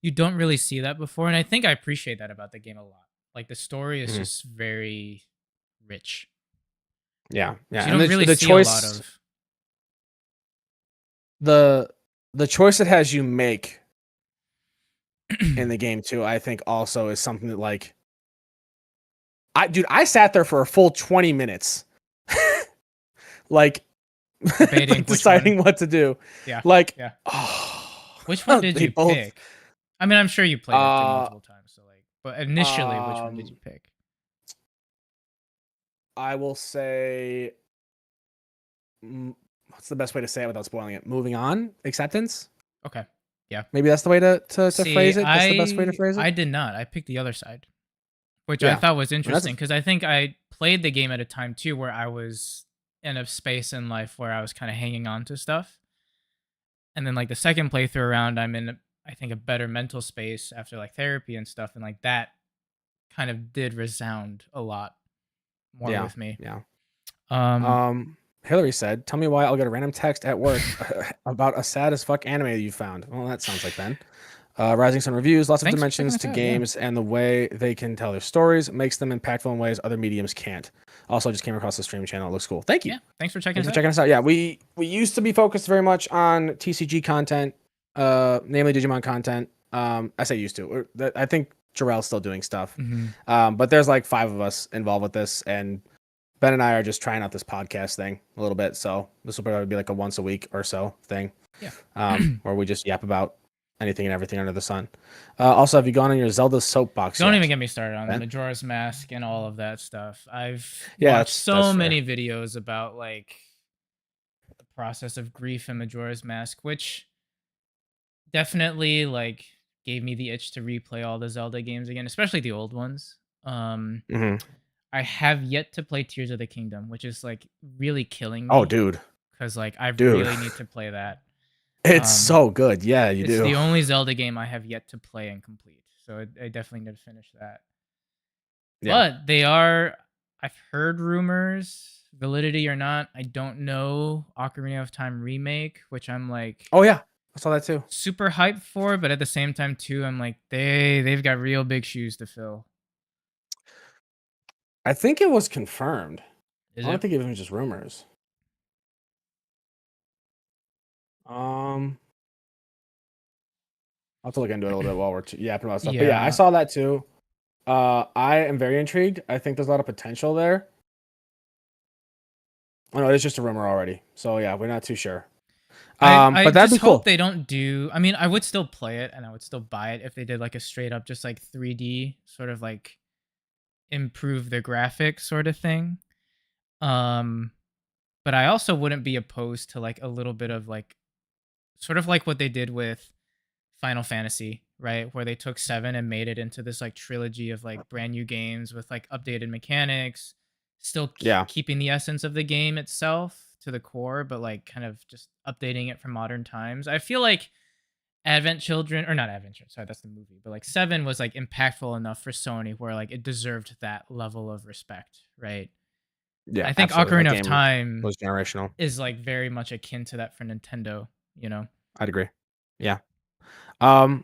you don't really see that before. And I think I appreciate that about the game a lot. Like the story is Mhm. just very rich, Yeah. Yeah. which you And don't really the see a lot choice of. the the choice it has you make in the game too, I think also is something that like I sat there for a full 20 minutes like Debating like which one. deciding what to do. Yeah. Like Yeah. oh, Which one did they you both pick? I mean, I'm sure you played it through uh multiple times, so like, but initially, which one did you um pick? I will say what's the best way to say it without spoiling it? Moving on, acceptance. Okay. Yeah. Maybe that's the way to See, phrase it. That's the best way to phrase it. I did not. I picked the other side, which I Yeah, thought was and that's interesting because I think I played the game at a time too where I was in a space in life where I was kind of hanging on to stuff. And then like the second playthrough around, I'm in I think a better mental space after like therapy and stuff, and like that kind of did resound a lot more yeah, with me. yeah. Um, Hillary said, "Tell me why I'll get a random text at work about a sad as fuck anime you found." Well, that sounds like Ben. Rising Sun reviews, lots of Thanks for checking dimensions this to out. Yeah. games, and the way they can tell their stories makes them impactful in ways other mediums can't. Also, just came across the stream channel. It looks cool. Thank you. Yeah. Thanks for checking Thanks us for out. checking us out. Yeah, we used to be focused very much on TCG content, namely Digimon content. I say used to. I think Jarrell's still doing stuff. Mhm. But there's like 5 of us involved with this, and Ben and I are just trying out this podcast thing a little bit. So this will probably be like a once a week or so thing, Yeah. where we just yap about anything and everything under the sun. Also, have you gone on your Zelda soapbox Don't even yet, get me started on the Ben? Majora's Mask and all of that stuff. I've Yeah, watched that's so fair. many videos about like the process of grief in Majora's Mask, which definitely like gave me the itch to replay all the Zelda games again, especially the old ones. Um, Hmm. I have yet to play Tears of the Kingdom, which is like really killing Oh, me dude, because like I dude, really need to play that. it's Um, so good. Yeah, you it's do. the only Zelda game I have yet to play and complete, so I definitely need to finish that. Yeah. But they are, I've heard rumors, validity or not, I don't know, Ocarina of Time remake, which I'm like Oh yeah, I saw that too. super hyped for, but at the same time too, I'm like they've got real big shoes to fill. I think it was confirmed. Is I don't it? think it was just rumors. Um, I'll have to look into it a little bit while we're yapping about stuff. But yeah, I Yeah. saw that too. I am very intrigued. I think there's a lot of potential there. Oh no, it's just a rumor already. So yeah, we're not too sure. I But that'd just be hope cool. they don't do, I mean, I would still play it and I would still buy it if they did like a straight up just like 3D sort of like improve the graphics sort of thing. Um but I also wouldn't be opposed to like a little bit of like sort of like what they did with Final Fantasy, right? Where they took 7 and made it into this like trilogy of like brand new games with like updated mechanics, still Yeah, keeping the essence of the game itself to the core, but like kind of just updating it for modern times. I feel like Advent Children, or not Advent Children, sorry, that's the movie, but like 7 was like impactful enough for Sony where like it deserved that level of respect, right? yeah, I think absolutely. That Ocarina of game Time was generational. is like very much akin to that for Nintendo, you know? I'd agree. Yeah. Um,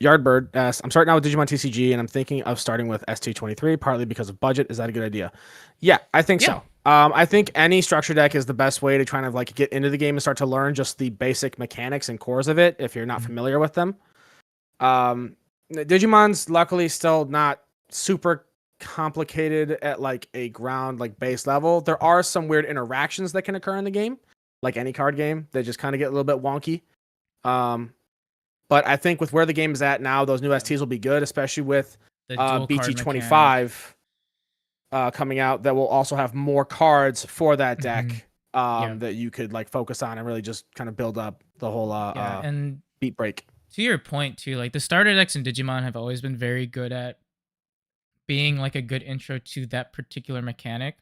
Yardbird asks, I'm starting out with Digimon TCG and I'm thinking of starting with ST23, partly because of budget. Is that a good idea? Yeah, I think Yeah. so. I think any structure deck is the best way to kind of like get into the game and start to learn just the basic mechanics and cores of it if you're not Mhm. familiar with them. Digimon's luckily still not super complicated at like a ground like base level. There are some weird interactions that can occur in the game, like any card game. They just kind of get a little bit wonky. Um, but I think with where the game is at now, those new Yeah. STs will be good, especially with The dual card mechanic. BT25 coming out. That will also have more cards for that Mhm. deck Yeah. that you could like focus on and really just kind of build up the whole Yeah, and beat break. to your point too, like the starter decks in Digimon have always been very good at being like a good intro to that particular mechanic.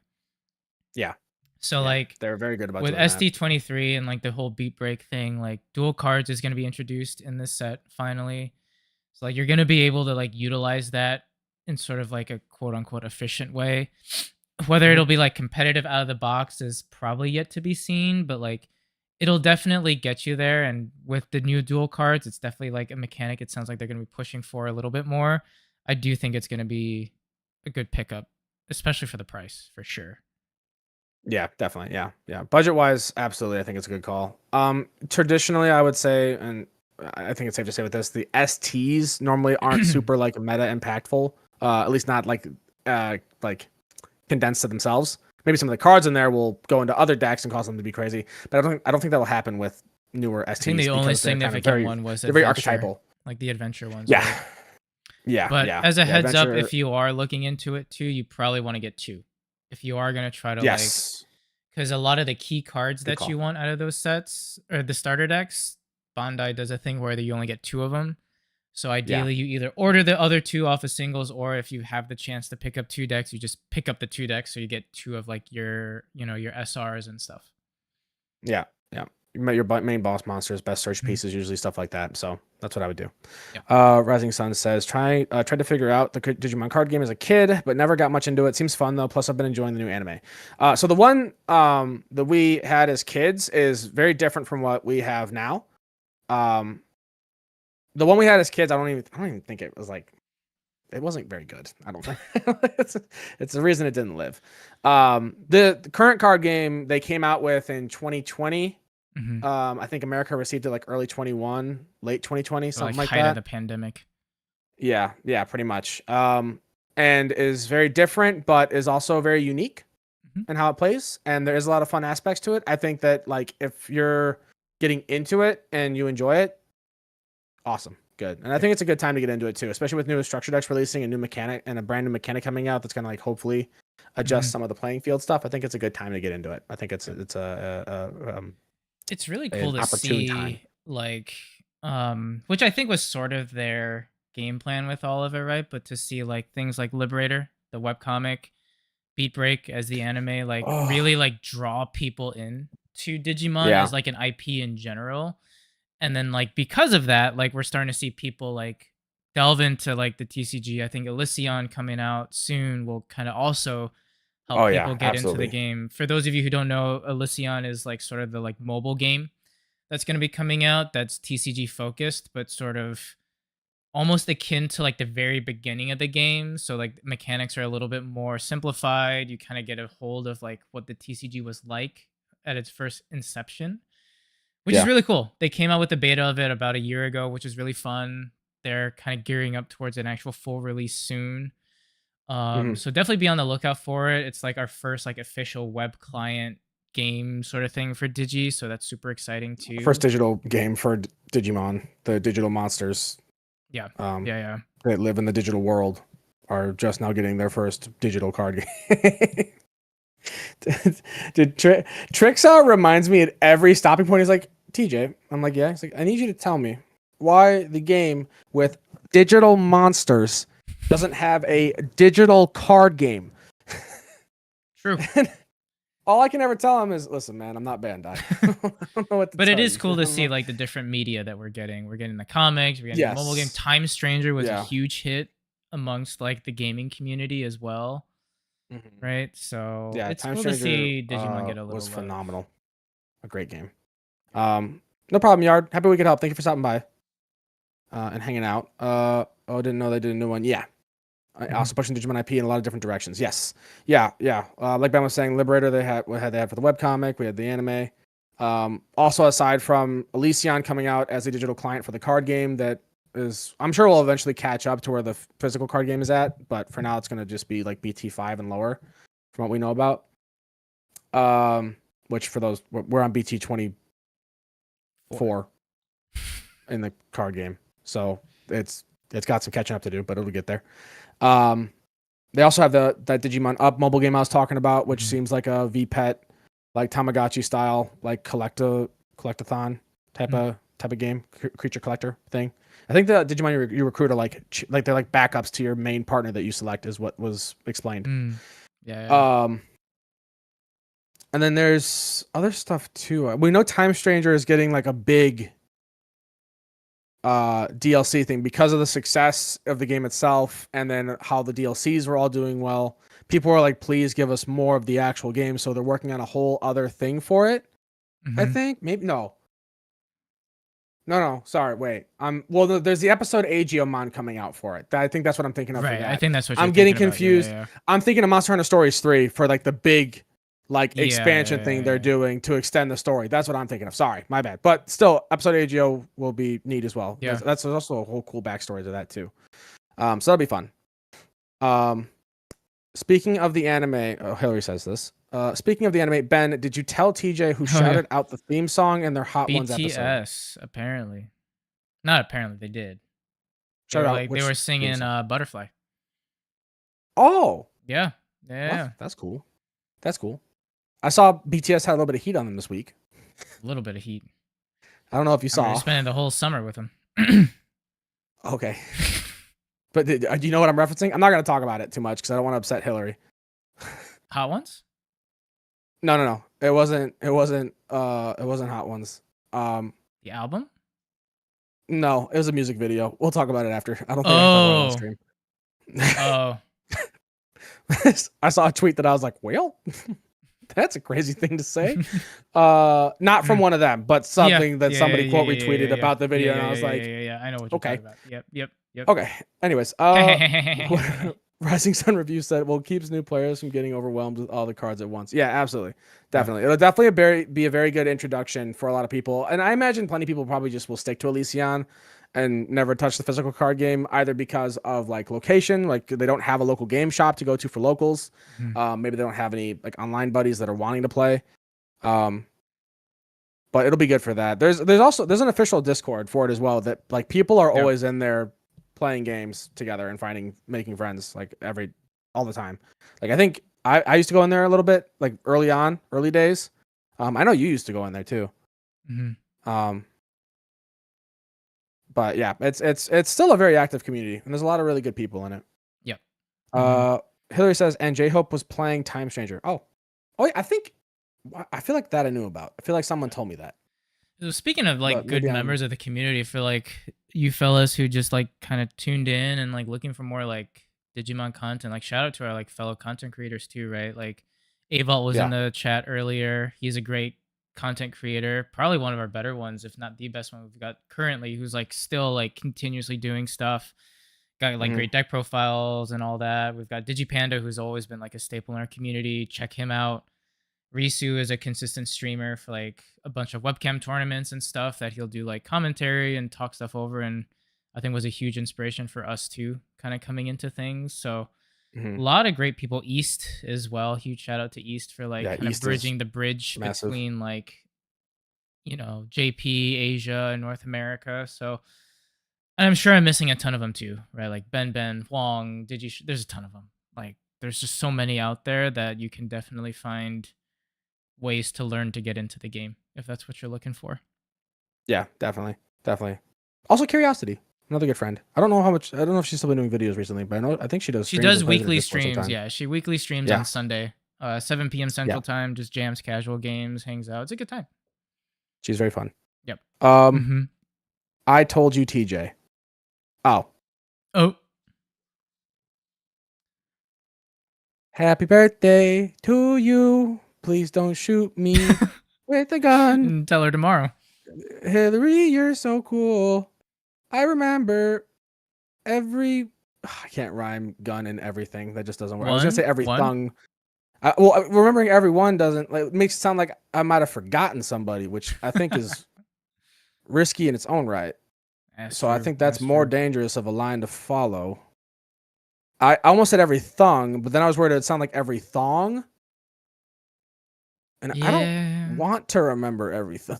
Yeah, So yeah, like they're very good about with doing that. SD23 and like the whole beat break thing, like dual cards is going to be introduced in this set finally. So like you're going to be able to like utilize that in sort of like a quote unquote efficient way. Whether Mhm. it'll be like competitive out of the box is probably yet to be seen, but like it'll definitely get you there, and with the new dual cards, it's definitely like a mechanic it sounds like they're gonna be pushing for a little bit more. I do think it's gonna be a good pickup, especially for the price, for sure. Yeah, definitely. Yeah, yeah. Budget wise, absolutely, I think it's a good call. Traditionally, I would say, and I think it's safe to say with this, the STs normally aren't super like meta impactful. At least not like condensed to themselves. Maybe some of the cards in there will go into other decks and cause them to be crazy, but I don't think that will happen with newer I think the STs only because they're kind of significant one was they're very adventure, archetypal. like the adventure ones, Yeah, right? yeah, But yeah, as a yeah. heads up, Adventure, if you are looking into it too, you probably wanna get 2. If you are gonna try to, like, yes, because a lot of the key cards good that call. you want out of those sets or the starter decks, Bandai does a thing where you only get 2 of them. So Yeah, ideally, you either order the other 2 off of singles, or if you have the chance to pick up 2 decks, you just pick up the 2 decks, so you get 2 of, like, your, your SRs and stuff. yeah, yeah. You met your main boss monsters, best search Mhm. pieces, usually stuff like that. So that's what I would do. Yeah. Rising Sun says, tried to figure out the Digimon card game as a kid, but never got much into it. Seems fun though. Plus, I've been enjoying the new anime. So the one that we had as kids is very different from what we have now. Um, the one we had as kids, I don't even think it was like it wasn't very good. I don't think it's it's the reason it didn't live. The current card game they came out with in 2020. Mhm. I think America received it like early 21, late 2020, So, like, something like height of that. the pandemic. Yeah, yeah, pretty much. And is very different, but is also very unique Mhm. in how it plays. And there is a lot of fun aspects to it. I think that like if you're getting into it and you enjoy it, awesome, good. And I Yep. think it's a good time to get into it too, especially with new structure decks releasing a new mechanic and a brand new mechanic coming out that's gonna like hopefully adjust Mhm. some of the playing field stuff. I think it's a good time to get into it. I think Yep. it's It's really an cool to opportune time. see, like, which I think was sort of their game plan with all of it, right? But to see, like, things like Liberator, the webcomic, Beat Break as the anime, like, Oh really, like, draw people in to Digimon yeah, as, like, an IP in general. And then, like, because of that, like, we're starting to see people, like, delve into, like, the TCG. I think Elysion coming out soon will kinda also oh help yeah, people get into the absolutely. game. For those of you who don't know, Elysion is, like, sort of the, like, mobile game that's gonna be coming out that's TCG focused, but sort of almost akin to, like, the very beginning of the game. So, like, mechanics are a little bit more simplified. You kinda get a hold of, like, what the TCG was like at its first inception, which is Yeah. really cool. They came out with the beta of it about a year ago, which is really fun. They're kinda gearing up towards an actual full release soon. Mhm. So definitely be on the lookout for it. It's like our first, like, official web client game sort of thing for Digi, so that's super exciting First too. digital game for Digimon, the digital monsters Yeah. um, Yeah, yeah. that live in the digital world are just now getting their first digital card game. Dude, Trixar reminds me at every stopping point. He's like, TJ, I'm like, yeah. He's like, I need you to tell me why the game with digital monsters doesn't have a digital card game. True. All I can ever tell him is, listen, man, I'm not Bandai. I don't know what to But it tell is you. cool to I'm see, not- like, the different media that we're getting. We're getting the comics, we're getting the mobile game. yes. Time Stranger was a Yeah. huge hit amongst, like, the gaming community as well, Mhm. right? So Yeah, it's Time cool to Stranger see Digimon get a was little love. phenomenal. A great game. Yeah. No problem, Yard. Happy we could help. Thank you for stopping by and hanging out. Oh, didn't know they did a new one. Yeah. Mhm. Also pushing Digimon IP in a lot of different directions. Yes. Yeah, yeah. Like Ben was saying, Liberator they had for the webcomic, we had the anime. Also aside from Elysion coming out as a digital client for the card game that is I'm sure will eventually catch up to where the physical card game is at, but for now it's gonna just be like BT5 and lower from what we know about. Um, which for those we're on BT 24 4. in the card game, so it's got some catching up to do, but it'll get there. Um, they also have that Digimon Up mobile game I was talking about, which Mhm. seems like a VPET, like Tamagotchi style, like collectathon Mhm. type of game, creature collector thing. I think the Digimon you recruit are like they're like backups to your main partner that you select, is what was explained. Mm. Yeah, yeah. Um, and then there's other stuff too. We know Time Stranger is getting like a big DLC thing because of the success of the game itself, and then how the DLCs were all doing well. People were like, please give us more of the actual game. So they're working on a whole other thing for it. I Mhm. think maybe no. Sorry, wait. Well, there's the episode Aegeomon coming out for it. I think that's what I'm thinking of for Right, I that. think that's what you're I'm getting thinking about. Yeah, yeah, confused. yeah. I'm thinking of Monster Hunter Stories 3 for like the big like Yeah, expansion yeah, thing yeah, they're yeah. doing to extend the story. That's what I'm thinking of. Sorry, my bad. But still, episode AGO will be neat as well. Yeah. That's also a whole cool backstory to that too. So that'll be fun. Um, Speaking of the anime, oh, Hillary says this. Speaking of the anime, Ben, did you tell TJ who Oh, yeah. shouted out the theme song in their Hot Ones episode? BTS, apparently. Not apparently, they did. Shout out They were which theme singing, song? Butterfly. Oh, Yeah. Yeah, well, yeah. that's cool. That's cool. I saw BTS had a little bit of heat on them this week. A little bit of heat. I don't know if you I remember saw. spending the whole summer with them. Okay, but do you know what I'm referencing? I'm not gonna talk about it too much because I don't want to upset Hillary. Hot Ones? No. It wasn't. It wasn't. It wasn't Hot Ones. Um, The album? no, it was a music video. We'll talk about it after. I don't think I can talk about it on Oh. stream. Oh. I saw a tweet that I was like, well, that's a crazy thing to say. Not from Mhm. one of them, but Yeah. something that Yeah, yeah, somebody yeah, quote yeah, yeah, retweeted yeah, yeah. about the Yeah, video, yeah, and I yeah, was yeah, yeah, like, yeah, yeah. I know what you're okay, talking about. Yep, yep, yep. okay. Anyways, Rising Sun Review said, well, keeps new players from getting overwhelmed with all the cards at once. Yeah, absolutely. Yeah. Definitely. It'll definitely be a very good introduction for a lot of people. And I imagine plenty of people probably just will stick to Elysion and never touch the physical card game, either because of like location, like they don't have a local game shop to go to for locals. Mhm. Maybe they don't have any like online buddies that are wanting to play. Um, but it'll be good for that. There's an official Discord for it as well that like people are Yep. always in there playing games together and making friends like all the time. Like I think I used to go in there a little bit like early days. I know you used to go in there too. Mhm. Um, but yeah, it's still a very active community and there's a lot of really good people in it. Yep. Mhm. Uh, Hillary says, and J Hope was playing Time Stranger. Oh, yeah, I feel like that I knew about. I feel like someone told me that, So speaking of but like good maybe I'm. members of the community, I feel like you fellas who just like kind of tuned in and like looking for more like Digimon content, like shout out to our like fellow content creators too, right? Like Avalt was in Yeah. the chat earlier. He's a great content creator, probably one of our better ones, if not the best one we've got currently, who's like still like continuously doing stuff. Got like Mhm. great deck profiles and all that. We've got DigiPanda, who's always been like a staple in our community. Check him out. Risu is a consistent streamer for like a bunch of webcam tournaments and stuff that he'll do like commentary and talk stuff over, and I think was a huge inspiration for us too, kind of coming into things. So a Mhm. lot of great people. East as well. Huge shout out to East for like Yeah, kind of East is bridging the bridge massive. between like, JP, Asia, and North America. So and I'm sure I'm missing a ton of them too, right? Like Ben, Huang, there's a ton of them. Like there's just so many out there that you can definitely find ways to learn to get into the game if that's what you're looking for. Yeah, definitely. Also, Curiosity, another good friend. I don't know if she's still been doing videos recently, but I think she does She streams does and plays in her weekly Discord streams. sometimes. Yeah, she weekly streams on Yeah, Sunday, 7 p.m. yeah, Central Time. Just jams, casual games, hangs out. It's a good time. she's very fun. Yep. Um, Mm-hmm. I told you, TJ. Oh, Oh, happy birthday to you. Please don't shoot me with a gun. and tell her tomorrow. Hillary, you're so cool. I remember every. I can't rhyme gun and everything. That just doesn't work. I was gonna say every One. thung. Well, remembering everyone doesn't like it makes it sound like I might have forgotten somebody, which I think is risky in its own right. That's So I true. think that's That's more true. dangerous of a line to follow. I almost said every thong, but then I was worried it would sound like every thong, and I don't Yeah. want to remember everything.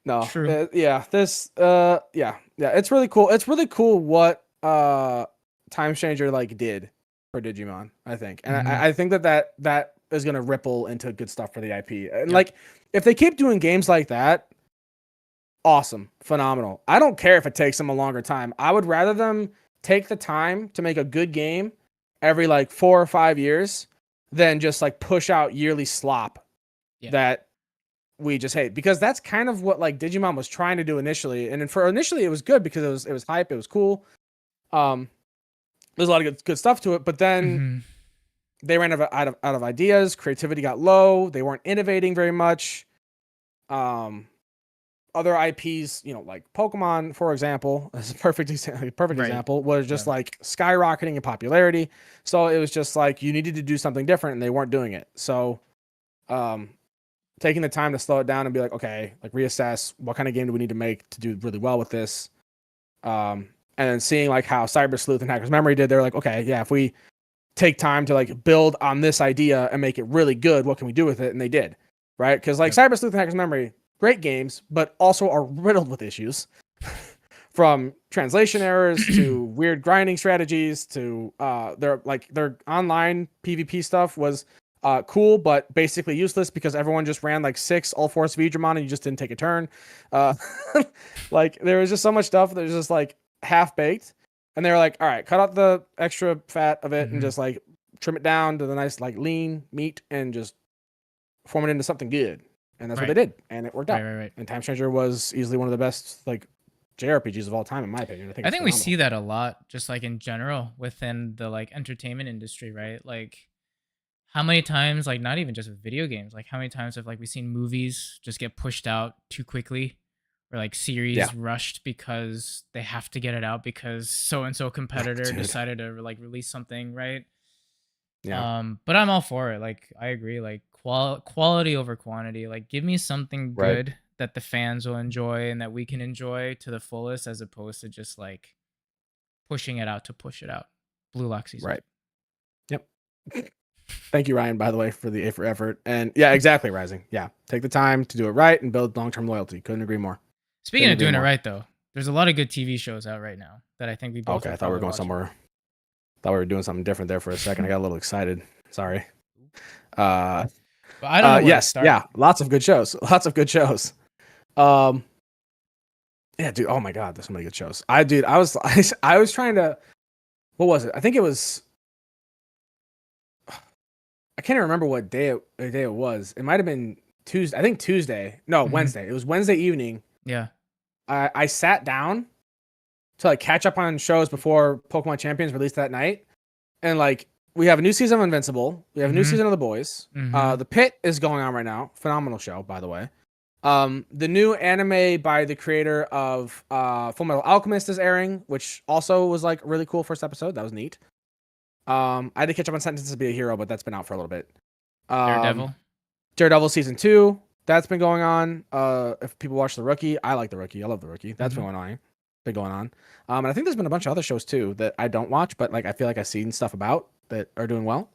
No, True. yeah, yeah, it's really cool. It's really cool what Time Stranger like did for Digimon, I think. And Mm-hmm. I think that is gonna ripple into good stuff for the IP. And Yep. like if they keep doing games like that, awesome, phenomenal. I don't care if it takes them a longer time. I would rather them take the time to make a good game every like 4 or 5 years than just like push out yearly slop Yeah. that we just hate, because that's kind of what like Digimon was trying to do initially. And then for initially it was good because it was hype, it was cool. There's a lot of good stuff to it, but then Mm-hmm. they ran out of ideas. Creativity got low. They weren't innovating very much. Other IPs, like Pokemon, for example, as a perfect Right. example, was just Yeah. like skyrocketing in popularity. So it was just like you needed to do something different, and they weren't doing it. So, um, taking the time to slow it down and be like, okay, like reassess what kind of game do we need to make to do really well with this. And then seeing like how Cyber Sleuth and Hacker's Memory did, they're like, okay, yeah, if we take time to like build on this idea and make it really good, what can we do with it? And they did, right? Because like Yep. Cyber Sleuth and Hacker's Memory, great games, but also are riddled with issues. From translation errors to weird grinding strategies to their online PvP stuff was cool, but basically useless because everyone just ran like 6 All Force Veedramon and you just didn't take a turn. Uh, like there was just so much stuff that was just like half baked, and they were like, "All right, cut out the extra fat of it and Mhm. just like trim it down to the nice like lean meat and just form it into something good." And that's what they Right. did, and it worked Right. out. Right. Right. And Time Stranger was easily one of the best like JRPGs of all time, in my opinion. I think I it's think we phenomenal. see that a lot, just like in general within the like entertainment industry, right? Like how many times, like not even just with video games, like how many times have like we seen movies just get pushed out too quickly, or like Yeah, series rushed because they have to get it out because so and so competitor dude. decided to like release something, right? Yeah, But I'm all for it. Like I agree, like quality over quantity. Like give me something right, good that the fans will enjoy and that we can enjoy to the fullest, as opposed to just like pushing it out to push it out. Blue Lock season right. Yep. Thank you, Ryan, by the way, for the A for effort. And yeah, exactly, Rising. Yeah, take the time to do it right and build long-term loyalty. Couldn't agree more. Speaking Couldn't of agree doing it more. right, though, there's a lot of good TV shows out right now that I think we both Okay, are I thought we were probably going watching. somewhere. Thought we were doing something different there for a second. I got a little excited. Sorry. Uh, But I don't know where to yes, start. yeah, lots of good shows. Lots of good shows. Um, yeah, dude. Oh my God, there's so many good shows. Dude, I was trying to. What was it? I think it was. I can't even remember what day it was. It might have been Tuesday. I think Tuesday. No, Hmm. Wednesday. It was Wednesday evening. Yeah. I sat down to like catch up on shows before Pokemon Champions released that night, and like we have a new season of Invincible. We have a new Hmm. season of The Boys. Hmm. The Pit is going on right now. Phenomenal show, by the way. The new anime by the creator of Full Metal Alchemist is airing, which also was like really cool first episode. That was neat. I had to catch up on Sentences to Be a Hero, but that's been out for a little bit. Um, Daredevil. Daredevil season 2, that's been going on. If people watch The Rookie, I like The Rookie. I love The Rookie. That's Hmm. been going on. Been going on. And I think there's been a bunch of other shows too that I don't watch, but like I feel like I've seen stuff about that are doing well.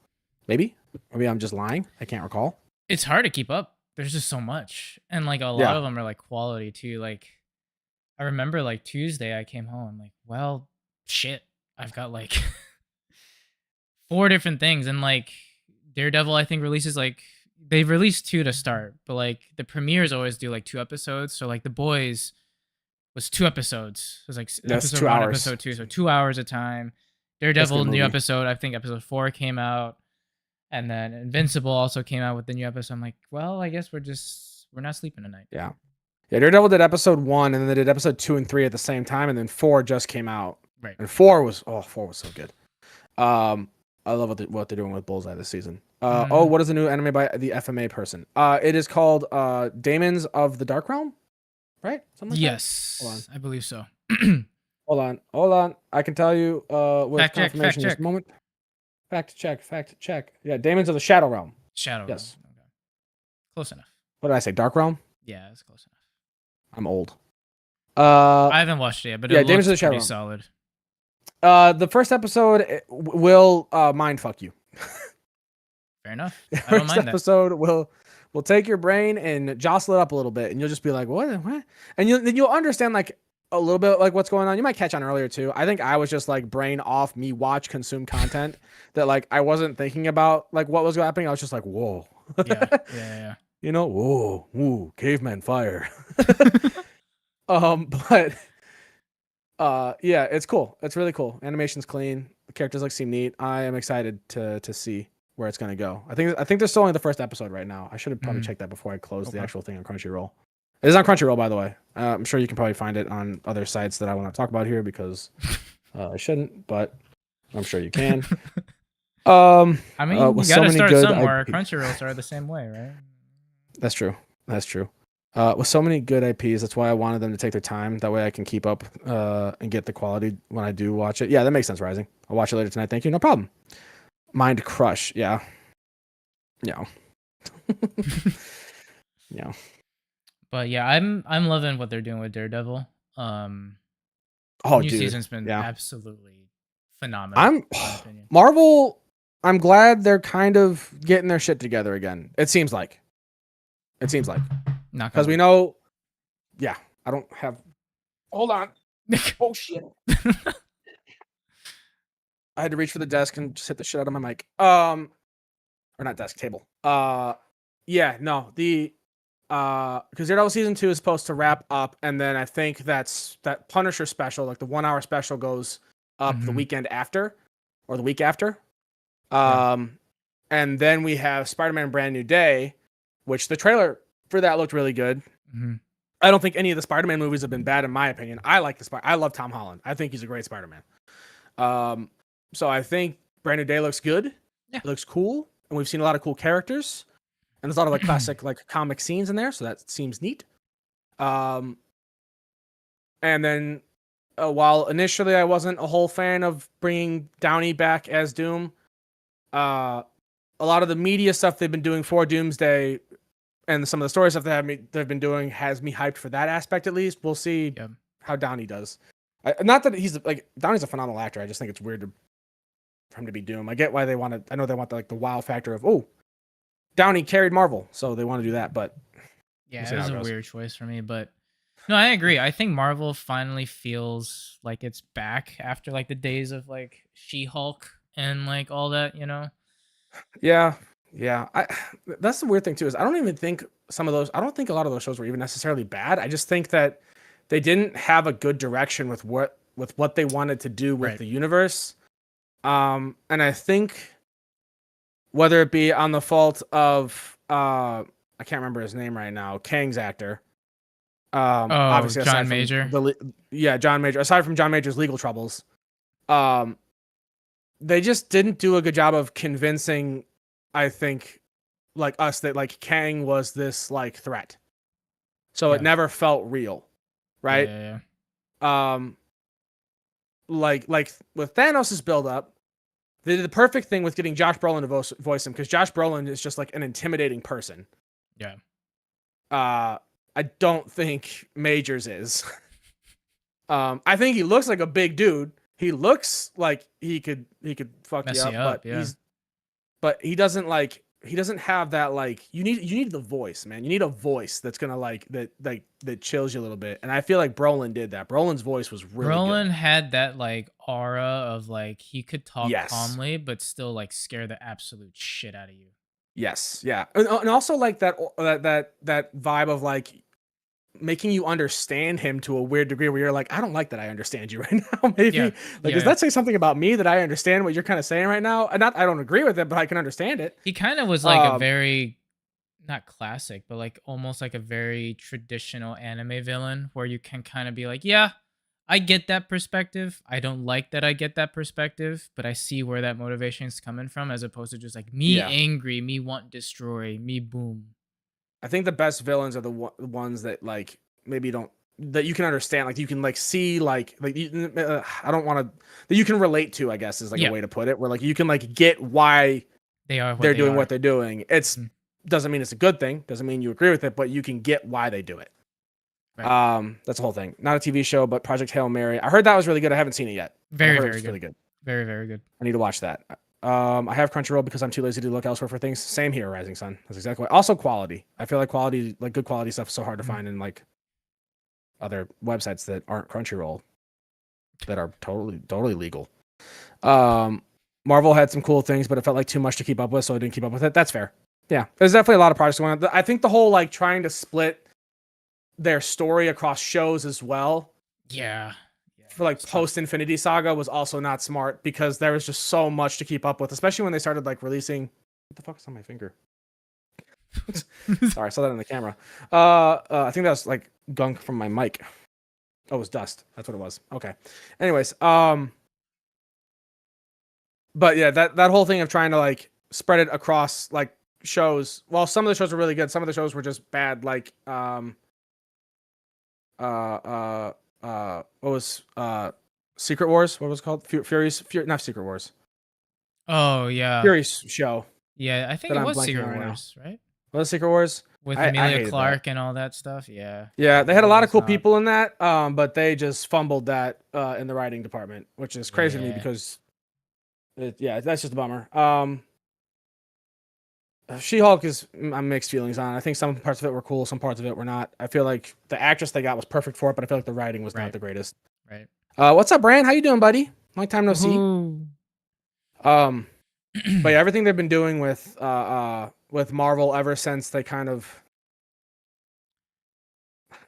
Maybe I'm just lying. I can't recall. It's hard to keep up. There's just so much, and like a lot Yeah, of them are like quality too. Like I remember like Tuesday, I came home. I'm like, well, shit, I've got like four different things, and like Daredevil, I think releases like they've released two to start, but like the premieres always do like 2 episodes. So like The Boys was 2 episodes. It was like that's episode 2 one, hours. episode two, so 2 hours a time. That's a Daredevil good new movie. episode. I think episode 4 came out, and then Invincible also came out with the new episode. I'm like, well, I guess we're not sleeping tonight. Yeah. Yeah, Daredevil did episode 1 and then they did episode 2 and 3 at the same time and then 4 just came out. Right. And 4 was so good. I love what they're doing with Bullseye this season. Hmm. What is the new anime by the FMA person? It is called Daemons of the Dark Realm, right? Something like that. Hold on. Yes, I believe so. Hold on. I can tell you with Fact check. Fact confirmation in just a check. moment. Fact check. Yeah, Daemons of the Shadow Realm. Shadow Realm. Yes. Okay. Close enough. What did I say? Dark Realm? Yeah, it's close enough. I'm old. Uh I haven't watched it yet, but it yeah, Daemons of looks the Shadow pretty Realm. solid. The first episode will mind fuck you. Fair enough. The I don't first mind that. episode will take your brain and jostle it up a little bit, and you'll just be like, what? And you'll understand like a little bit like what's going on. You might catch on earlier too. I think I was just like brain off, me watch consume content that like I wasn't thinking about like what was happening. I was just like, whoa, Yeah. Yeah. whoa, ooh, caveman fire. Yeah. But yeah, it's cool. It's really cool. Animation's clean. The characters like seem neat. I am excited to see where it's gonna go. I think they're still only the first episode right now. I should have probably Mm, checked that before I closed the okay. actual thing on Crunchyroll. It is on Crunchyroll, by the way. I'm sure you can probably find it on other sites that I want to talk about here because I shouldn't, but I'm sure you can. I mean, With you so gotta many start good somewhere. IP. Crunchyroll started the same way, right? That's true. That's true. With so many good IPs, that's why I wanted them to take their time. That way I can keep up and get the quality when I do watch it. Yeah, that makes sense, Rising. I'll watch it later tonight. Thank you. No problem. Mind Crush. Yeah. Yeah. Yeah. But yeah, I'm loving what they're doing with Daredevil. Um, Oh, New dude. season's been Yeah. absolutely phenomenal, I'm in my opinion. Marvel. I'm glad they're kind of getting their shit together again. It seems like. It seems like. Knock on Because we wood. know. Yeah. I don't have. Hold on. Oh, shit. I had to reach for the desk and just hit the shit out of my mic. Or not desk, table. Yeah, no, the because Daredevil season 2 is supposed to wrap up, and then I think that Punisher special, like the 1 hour special, goes up the Hmm. weekend after, or the week after. Yeah. Um, and then we have Spider-Man: Brand New Day, which the trailer for that looked really good. Hmm. I don't think any of the Spider-Man movies have been bad in my opinion. I like I love Tom Holland. I think he's a great Spider-Man. Um, so I think Brand New Day looks good. Yeah. It looks cool, and we've seen a lot of cool characters, and there's a lot of like classic like comic scenes in there, so that seems neat. Um, and then while initially I wasn't a whole fan of bringing Downey back as Doom, uh, a lot of the media stuff they've been doing for Doomsday and some of the story stuff they've been doing has me hyped for that aspect at least. We'll see Yep. how Downey does. Not that he's like Downey's a phenomenal actor. I just think it's weird for him to be Doom. I get why they want to. I know they want the wow factor of Downey carried Marvel, so they want to do that. But we'll Yeah, see it how was it a goes. weird choice for me, but no, I agree. I think Marvel finally feels like it's back after like the days of like She-Hulk and like all that, you know? Yeah, yeah. That's the weird thing too is I don't even think some of those. I don't think a lot of those shows were even necessarily bad. I just think that they didn't have a good direction with what they wanted to do with Right. the universe. And I think whether it be on the fault of I can't remember his name right now, Kang's actor. Oh, Obviously John aside from Major. John Major, aside from John Major's legal troubles, um, they just didn't do a good job of convincing, I think, like us that like Kang was this like threat. So it Yeah. never felt real, Yeah, right? yeah, Um, like with Thanos' build up, they did the perfect thing with getting Josh Brolin to voice him because Josh Brolin is just like an intimidating person. yeah. Uh, I don't think Majors is. I think he looks like a big dude. He looks like he could fuck you Mess you up, up, yeah. but he doesn't have that like you need the voice, man. You need a voice that's gonna that chills you a little bit. And I feel like Brolin did that. Brolin's voice was really good. Brolin had that like aura of like he could talk Yes. calmly but still like scare the absolute shit out of you. Yes. Yeah. And also like that vibe of like making you understand him to a weird degree where you're like, I don't like that I understand you right now. Yeah. Maybe like, does Yeah. that say something about me that I understand what you're kind of saying right now? And not, I don't agree with it, but I can understand it. He kind of was like a Um, very not classic, but like almost like a very traditional anime villain where you can kind of be like, yeah, I get that perspective. I don't like that I get that perspective, but I see where that motivation is coming from as opposed to just like me yeah, angry, me want destroy, me boom. I think the best villains are the ones that like maybe don't that you can understand, like you can like see I don't want to that you can relate to. I guess is like a Yeah, way to put it, where like you can like get why they are what they're they doing are. what they're doing. It's Mhm. doesn't mean it's a good thing. Doesn't mean you agree with it, but you can get why they do it. Right. That's the whole thing. Not a TV show, but Project Hail Mary. I heard that was really good. I haven't seen it yet, but I Very, heard it very was really good. good. Very, very good. I need to watch that. I have Crunchyroll because I'm too lazy to look elsewhere for things. Same here, Rising Sun. That's exactly why. Also, quality. I feel like quality, like good quality stuff, is so hard to Mhm. find in like other websites that aren't Crunchyroll that are totally legal. Um, Marvel had some cool things, but it felt like too much to keep up with, so I didn't keep up with it. That's fair. Yeah, there's definitely a lot of projects going on. I think the whole like trying to split their story across shows as well Yeah. Yeah, for that like was tough. post Infinity Saga was also not smart because there was just so much to keep up with, especially when they started like releasing. What the fuck is on my finger? Sorry, I saw that on the camera. I think that was like gunk from my mic. Oh, it was dust. That's what it was. Okay. Anyways, but yeah, that whole thing of trying to like spread it across like shows. Well, some of the shows were really good. Some of the shows were just bad. Like what was Secret Wars? What was it called? Not Secret Wars. Oh yeah, Fury's show yeah. I think that it I'm was blanking Secret on right now. Wars, right? What was Secret Wars? With I Emilia hated that. Clarke and all that stuff. Yeah, Yeah, they had a that lot of was cool not. people in that, but they just fumbled that in the writing department, which is crazy to me Yeah, because yeah, that's just a bummer. She-Hulk is I'm mixed feelings on. I think some parts of it were cool, some parts of it were not. I feel like the actress they got was perfect for it, but I feel like the writing was not right, the greatest. right. What's up, Brand? How you doing, buddy? Long time no see. Woohoo! Um, but yeah, everything they've been doing with Marvel ever since they kind of,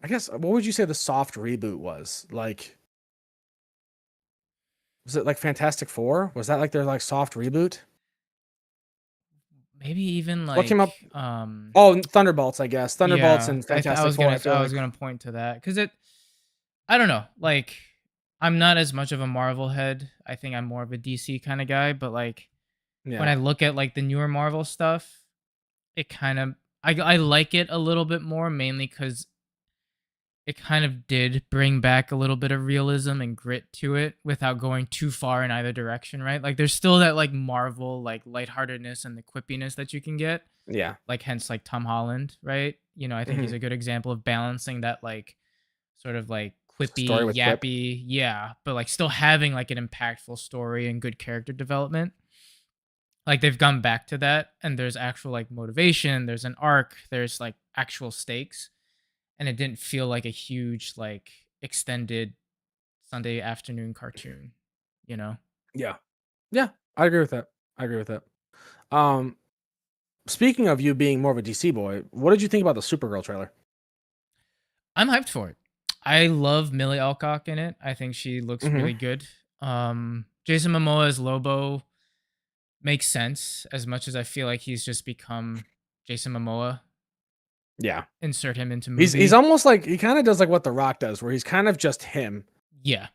I guess, what would you say the soft reboot was? Like, was it like Fantastic Four? Was that like their like soft reboot? Maybe even What came like up? Oh, Thunderbolts, I guess. Thunderbolts yeah. and I Fantastic was Four. I gonna feel like, point to that because it. I don't know. Like, I'm not as much of a Marvel head. I think I'm more of a DC kind of guy. But like, when yeah, I look at like the newer Marvel stuff, it kind of I like it a little bit more, mainly because it kind of did bring back a little bit of realism and grit to it without going too far in either direction, right? Like there's still that like Marvel like lightheartedness and the quippiness that you can get, yeah. like hence like Tom Holland, right? You know, I think he's Hmm. a good example of balancing that like sort of like Story quippy, with Quip. yappy, yeah, but like still having like an impactful story and good character development. Like they've gone back to that and there's actual like motivation, there's an arc, there's like actual stakes, and it didn't feel like a huge like extended Sunday afternoon cartoon, you know? Yeah, yeah. I agree with that. I agree with that. Um, Speaking of you being more of a DC boy, what did you think about the Supergirl trailer? I'm hyped for it. I love Millie Alcock in it. I think she looks Hmm. really good. Jason Momoa as Lobo makes sense as much as I feel like he's just become Jason Momoa. Yeah, Insert him into he's movie. almost like he kind of does like what The Rock does, where he's kind of just him. Yeah.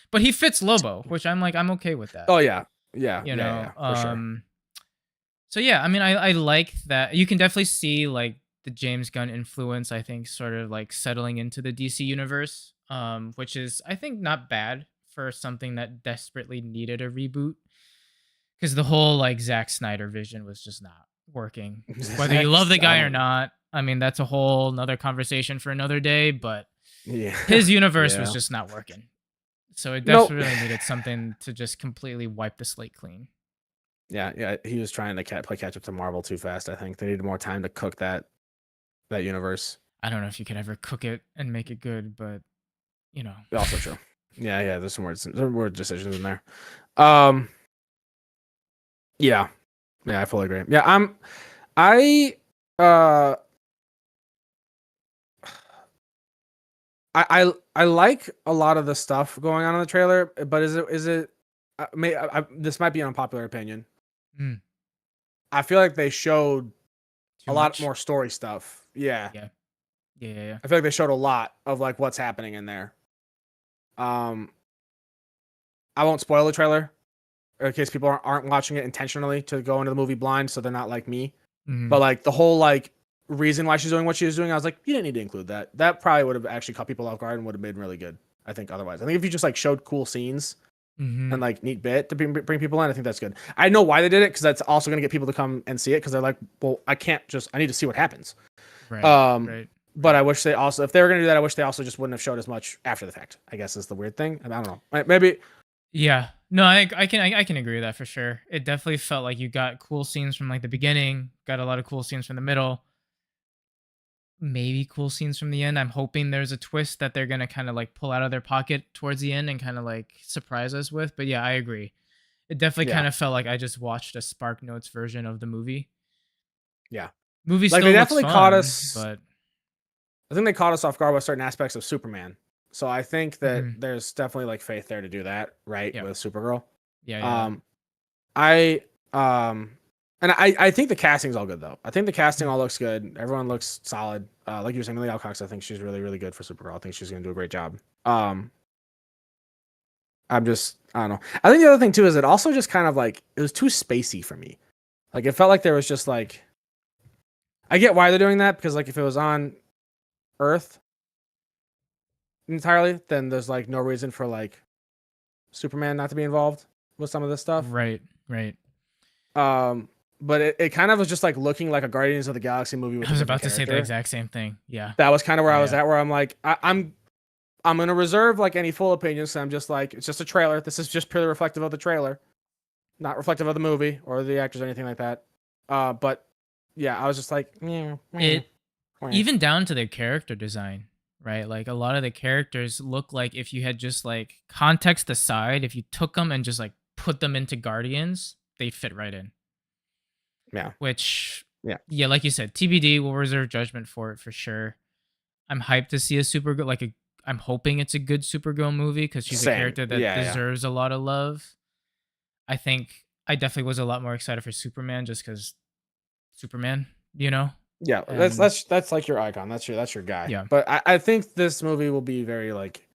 But he fits Lobo, which I'm like I'm okay with that. Oh yeah, yeah, You yeah, know, yeah, for sure. so yeah, I mean, I like that. You can definitely see like the James Gunn influence. I think sort of like settling into the DC universe, which is I think not bad for something that desperately needed a reboot. Because the whole like Zack Snyder vision was just not working. Whether you love the I guy or don't. not, I mean, that's a whole nother conversation for another day. But Yeah, his universe was yeah. just not working. So it Nope. desperately needed something to just completely wipe the slate clean. Yeah, yeah. He was trying to play catch up to Marvel too fast. I think they needed more time to cook that universe. I don't know if you could ever cook it and make it good, but you know. Also true. Yeah, yeah. There's some weird decisions in there. Um, yeah, yeah. I fully agree. Yeah, I uh I like a lot of the stuff going on in the trailer, but is it this might be an unpopular opinion. Mm, I feel like they showed a too lot much. more story stuff. Yeah. Yeah. Yeah. Yeah. Yeah. I feel like they showed a lot of like what's happening in there. Um I won't spoil the trailer in case people aren't watching it intentionally to go into the movie blind so they're not like me. But Mhm. like the whole like reason why she's doing what she was doing, I was like, you didn't need to include that. That probably would have actually caught people off guard and would have been really good. I think otherwise. I think if you just like showed cool scenes and Mhm. like neat bit to bring people in, I think that's good. I know why they did it because that's also going to get people to come and see it because they're like, well, I need to see what happens. Right. Um, Right. but Right. I wish they also, if they were going to do that, I wish they also just wouldn't have showed as much after the fact. I guess is the weird thing. I don't know. Maybe. Yeah. No, I can agree with that for sure. It definitely felt like you got cool scenes from like the beginning, got a lot of cool scenes from the middle, maybe cool scenes from the end. I'm hoping there's a twist that they're gonna kind of like pull out of their pocket towards the end and kind of like surprise us with. But yeah, I agree. It definitely Yeah. kind of felt like I just watched a Spark Notes version of the movie. Yeah. Movie Like still they looks definitely caught fun, us. but I think they caught us off guard with certain aspects of Superman. So I think that mhm. there's definitely like faith there to do that, right? Yeah, With Supergirl. yeah, yeah. Um, I and I think the casting's all good though. I think the casting Mhm. all looks good. Everyone looks solid. Like you were saying, Lily Alcox, I think she's really, really good for Supergirl. I think she's gonna do a great job. Um, I don't know. I think the other thing too is it also just kind of like it was too spacey for me. Like it felt like there was just like I get why they're doing that because like if it was on Earth entirely, then there's like no reason for like Superman not to be involved with some of this stuff. Right, right. Um, but it kind of was just like looking like a Guardians of the Galaxy movie I with a was different about to say the character. exact same thing. Yeah. That was kind of where I was Yeah. at, where I'm like, I'm gonna reserve like any full opinions. So I'm just like, it's just a trailer. This is just purely reflective of the trailer, not reflective of the movie or the actors or anything like that. But yeah, I was just like, yeah, It even down to their character design, right? Like a lot of the characters look like if you had just like context aside, if you took them and just like put them into Guardians, they fit right in. yeah, Which, yeah, yeah, like you said, TBD. We'll reserve judgment for it for sure. I'm hyped to see a Supergirl. I'm hoping it's a good Supergirl movie because she's a same, character that yeah, yeah, deserves a lot of love. I think I definitely was a lot more excited for Superman just because Superman, you know, yeah. and That's like your icon. That's your guy. yeah, But I think this movie will be very like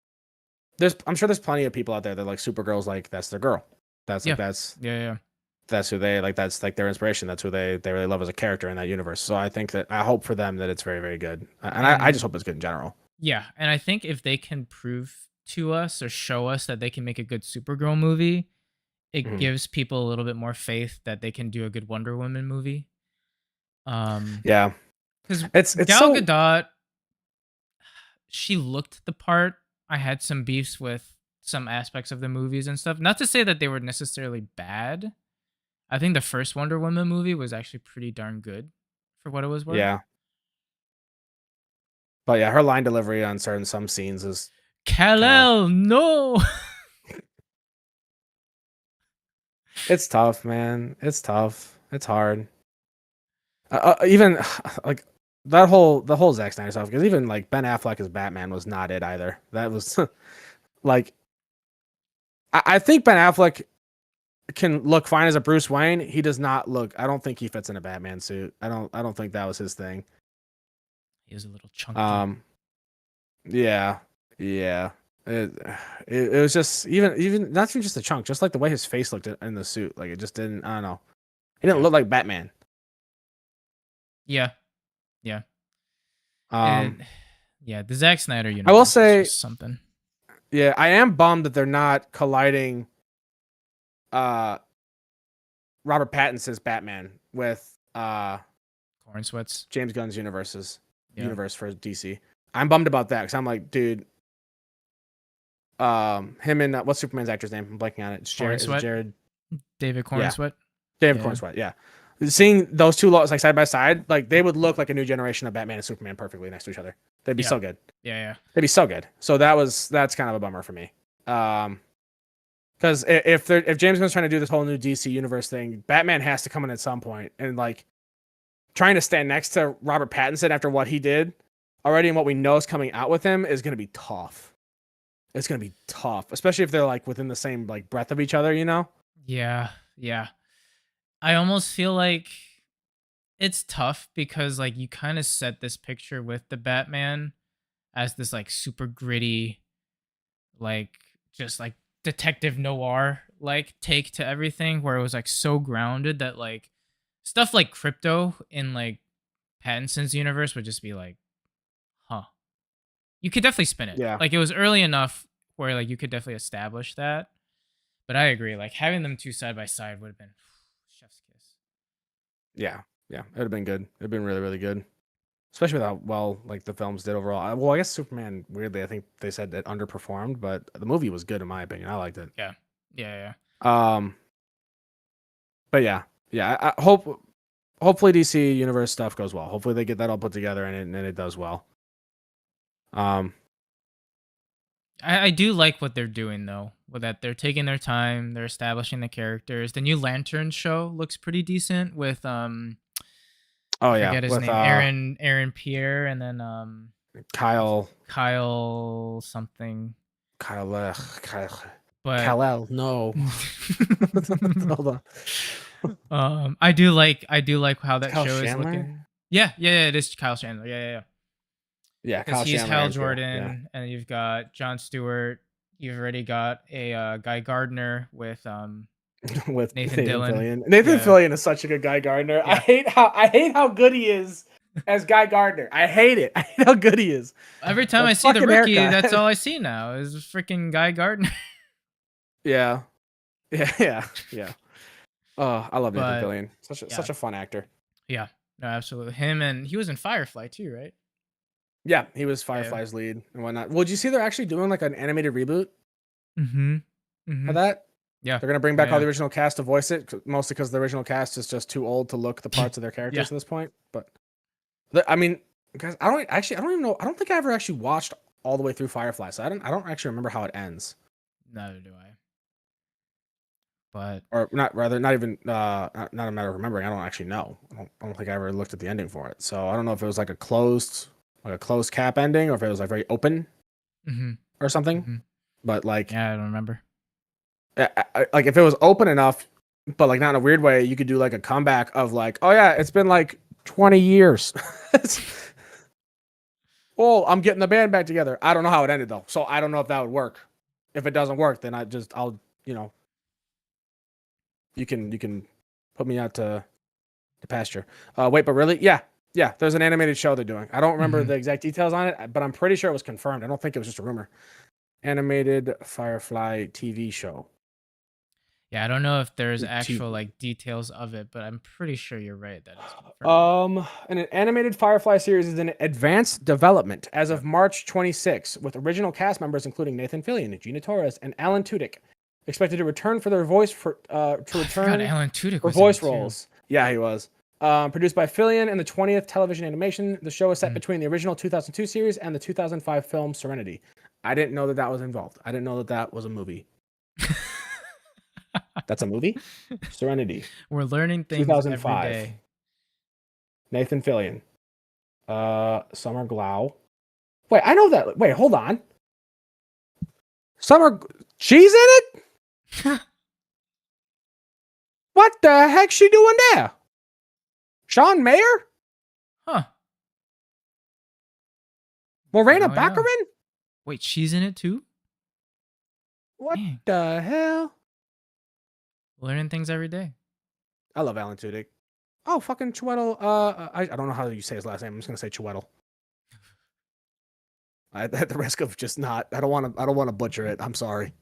I'm sure there's plenty of people out there that like Supergirl's like that's their girl. That's like yeah, yeah, yeah. that's who they like. That's like their inspiration. That's who they really love as a character in that universe. So I think that I hope for them that it's very very good, and I just And hope it's good in general. yeah, and I think if they can prove to us or show us that they can make a good Supergirl movie, it Mhm. gives people a little bit more faith that they can do a good Wonder Woman movie. Yeah, Because it's Gal so Gadot, she looked the part. I had some beefs with some aspects of the movies and stuff. Not to say that they were necessarily bad. I think the first Wonder Woman movie was actually pretty darn good for what it was worth. yeah, but yeah, her line delivery on certain some scenes is kind of Kal-El, no. it's tough, man. It's tough. It's hard. Even like the whole Zack Snyder stuff because even like Ben Affleck as Batman was not it either. That was like I think Ben Affleck can look fine as a Bruce Wayne. He does not look. I don't think he fits in a Batman suit. I don't think that was his thing. He was a little chunky. Um. Yeah. Yeah. It, it was just even not even just a chunk, just like the way his face looked in the suit. Like it just didn't. I don't know. He didn't Yeah. look like Batman. Yeah. Yeah. It, Um. yeah. The Zack Snyder I will universe is say, just something. yeah, I am bummed that they're not colliding. Uh, Robert Pattinson's Batman with Corn sweats. James Gunn's Yeah. universe for DC. I'm bummed about that because I'm like, dude, him and what's Superman's actor's name? I'm blanking on it. It's Corn Jared. Is it sweat. Jared? David Corn Yeah, sweat. David Yeah. Cornsweet. Yeah, seeing those two like side by side, like they would look like a new generation of Batman and Superman perfectly next to each other. They'd be Yeah. so good. Yeah. Yeah. They'd be so good. So that's kind of a bummer for me. Because if James Gunn's trying to do this whole new DC universe thing, Batman has to come in at some point, and like trying to stand next to Robert Pattinson after what he did already and what we know is coming out with him is going to be tough. It's going to be tough, especially if they're like within the same like breadth of each other, you know? Yeah. Yeah. I almost feel like it's tough because like you kind of set this picture with the Batman as this like super gritty, like just like detective noir like take to everything where it was like so grounded that like stuff like crypto in like Pattinson's universe would just be like, huh. You could definitely spin it. Yeah. Like it was early enough where like you could definitely establish that. But I agree, like having them two side by side would have been chef's kiss. Yeah. Yeah. It would have been good. It'd been really, really good. Especially with how well like the films did overall. Well, I guess Superman, weirdly, I think they said it underperformed, but the movie was good in my opinion. I liked it. Yeah. Yeah, yeah. Um, but yeah. Yeah. I hope hopefully DC universe stuff goes well. Hopefully they get that all put together and it does well. Um, I do like what they're doing though. With that they're taking their time, they're establishing the characters. The new Lantern show looks pretty decent with oh I yeah, forget his with name. Aaron Pierre and then Kyle Kyle something. Kyle Kyle But Kal-El, no. Hold on. I do like how that Kyle show is Chandler? looking. Yeah, yeah, yeah, it is Kyle Chandler. Yeah, yeah, yeah. Yeah, Because Kyle he's Chandler Hal and Pierre. Yeah. Jordan, and you've got John Stewart. You've already got a Guy Gardner with with Nathan Nathan Dillon. Fillion. Nathan Yeah, Fillion is such a good Guy Gardner. yeah. I hate how good he is as Guy Gardner. I hate it. I hate how good he is. Every time That I see the fucking rookie, haircut. that's all I see now is freaking Guy Gardner. Yeah. Yeah. Yeah. Yeah. Oh, I love Nathan But Fillion. Such a yeah, such a fun actor. yeah, no, absolutely. Him, and he was in Firefly too, right? Yeah, he was Yeah. Firefly's lead and whatnot. Well, did you see they're actually doing like an animated reboot Mm-hmm. of Mm-hmm. that? Yeah. They're gonna bring Yeah. back all Yeah. the original cast to voice it, mostly because the original cast is just too old to look the parts of their Yeah. characters at this point. But I mean, guys, I don't even know. I don't think I ever actually watched all the way through Firefly, so I don't actually remember how it ends, Neither do I. But or not. Rather, not even not a matter of remembering. I don't actually know. I don't think I ever looked at the ending for it, so I don't know if it was like a closed cap ending, or if it was like very open mm-hmm. or something. Mm-hmm. But like, Yeah, I don't remember. like if it was open enough, but like not in a weird way, you could do like a comeback of like, oh yeah, it's been like 20 years. Oh, I'm getting the band back together. I don't know how it ended though, so I don't know if that would work. If it doesn't work, then I'll you know you can put me out to pasture. Wait, but really, yeah. There's an animated show they're doing. I don't remember Mm-hmm. the exact details on it, but I'm pretty sure it was confirmed. I don't think it was just a rumor. Animated Firefly TV show. Yeah, I don't know if there's actual TV. like details of it, but I'm pretty sure you're right that it's confirmed. An animated Firefly series is in advanced development as Yep. of March 26, with original cast members including Nathan Fillion, Gina Torres, and Alan Tudyk expected to return for their voice to I forgot return Alan Tudyk for was in it voice too. roles. Yeah, he was. Produced by Fillion and the 20th television animation, the show is set Mm. between the original 2002 series and the 2005 film Serenity. I didn't know that that was involved. I didn't know that that was a movie. That's a movie? Serenity, We're learning things every 2005. day. Nathan Fillion. Summer Glau. Wait, I know that. Wait, hold on. Summer, she's in it? What the heck's she doing there? Sean Mayer? Huh. Morena Now I know. Baccarin? Wait, she's in it too? What Dang. the hell? Learning things every day. I love Alan Tudyk. Oh, fucking Chiwetel. I don't know how you say his last name. I'm just gonna say Chiwetel. At the risk of just not, I don't want to butcher it. I'm sorry.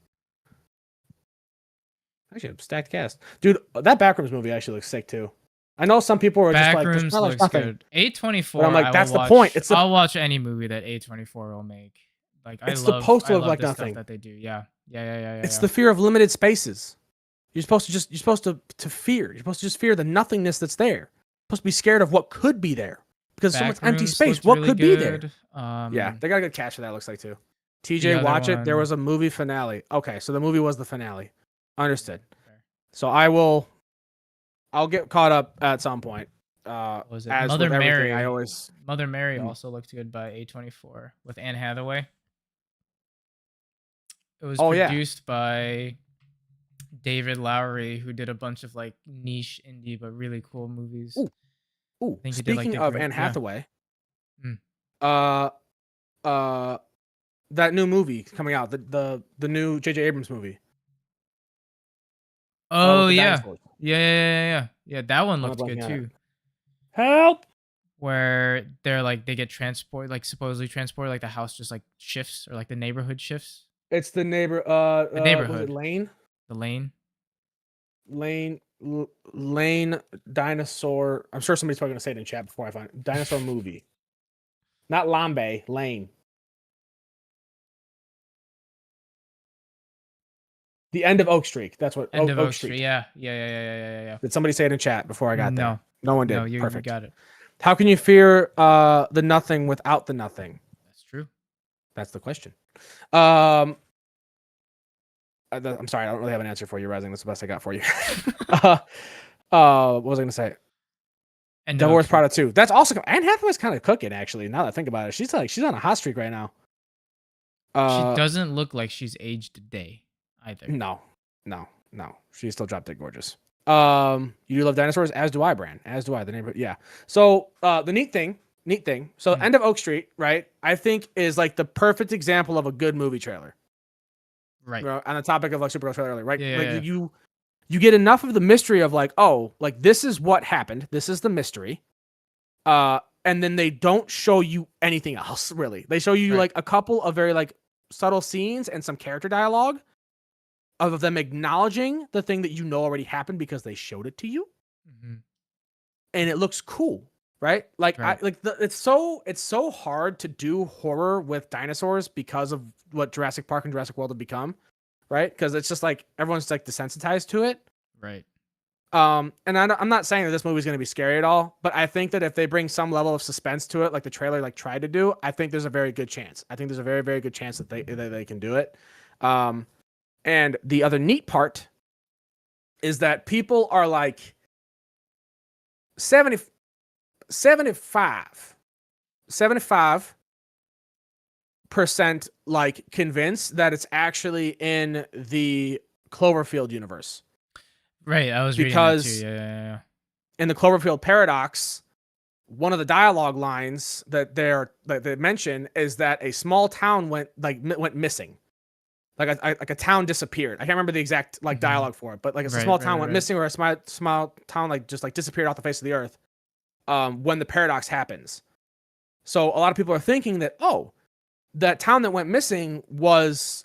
Actually, stacked cast, dude. That Backrooms movie actually looks sick too. I know some people are just like, there's Backrooms not much looks nothing, good. but I'm A24, like, I will that's the point. watch. I'll watch any movie that A24 will make. Like It's supposed I to look love like the stuff nothing. that they do. Yeah. Yeah, yeah, yeah, yeah, It's yeah. the fear of limited spaces. You're supposed to fear. You're supposed to just fear the nothingness that's there. You're supposed to be scared of what could be there because so much empty Backrooms space. looked What really could be there? good. Yeah, they got a good catch for that. Looks like too. The TJ, other watch it. There one. was a movie finale. Okay, so the movie was the finale. Yeah, Understood. fair. So I'll get caught up at some point. What was it? As Mother with everything, I Mary. always. Mother Mary Hmm. also looked good by A24 with Anne Hathaway. It was Oh yeah. produced by David Lowery, who did a bunch of like niche indie but really cool movies. Ooh, ooh. I think he did like Speaking The of Great. Anne Yeah. Hathaway, Mm. uh, uh, that new movie coming out, the new J.J. Abrams movie, Oh with the yeah. dinosaurs. Yeah. That one I'm looked good blanking on it. too. Help! Where they're like they get transported, like supposedly transported, like the house just like shifts or like the neighborhood shifts. It's the neighbor. The Was it neighborhood, Lane? the lane. Lane dinosaur. I'm sure somebody's probably gonna say it in chat before I find it. Dinosaur movie, not Lambe. Lane. The end of Oak Street. That's what End of Oak Oak Street. Street. Yeah. Did somebody say it in chat before I got there? No, No one no, did. you Perfect. got it. How can you fear the nothing without the nothing? That's true. That's the question. I'm sorry, I don't really have an answer for you, Rising. That's the best I got for you. What was I gonna say? End of Devil Oak Wears Street. Prada 2. That's also Anne Hathaway's kind of cooking, actually. Now that I think about it, she's on a hot streak right now. She doesn't look like she's aged a day either. No. She's still drop dead gorgeous. You do love dinosaurs, as do I, Bran. As do I. The neighborhood, yeah. So the neat thing. So End of Oak Street, right? I think is like the perfect example of a good movie trailer. Right. On the topic of like Supergirl trailer earlier, right? Yeah, yeah, Like yeah. you get enough of the mystery of like, oh, like this is what happened. This is the mystery. And then they don't show you anything else really. They show you Right. like a couple of very like subtle scenes and some character dialogue of them acknowledging the thing that you know already happened because they showed it to you, Mhm. and it looks cool, right? Like Right. it's so hard to do horror with dinosaurs because of what Jurassic Park and Jurassic World have become, right? Because it's just like everyone's like desensitized to it. Right. And I'm not saying that this movie's going to be scary at all, but I think that if they bring some level of suspense to it, like the trailer like tried to do, I think there's a very good chance. I think there's a very, very good chance that they can do it. And the other neat part is that people are like 70, 75% like convinced that it's actually in the Cloverfield universe, Right. I was reading that too. because Yeah, yeah, yeah. in the Cloverfield paradox, one of the dialogue lines that they mention is that a small town went missing. Like a town disappeared. I can't remember the exact like Mhm. dialogue for it, but like it's a Right, small right, town right, went right. missing, or a small town like just like disappeared off the face of the earth. When the paradox happens, so a lot of people are thinking that, oh, that town that went missing was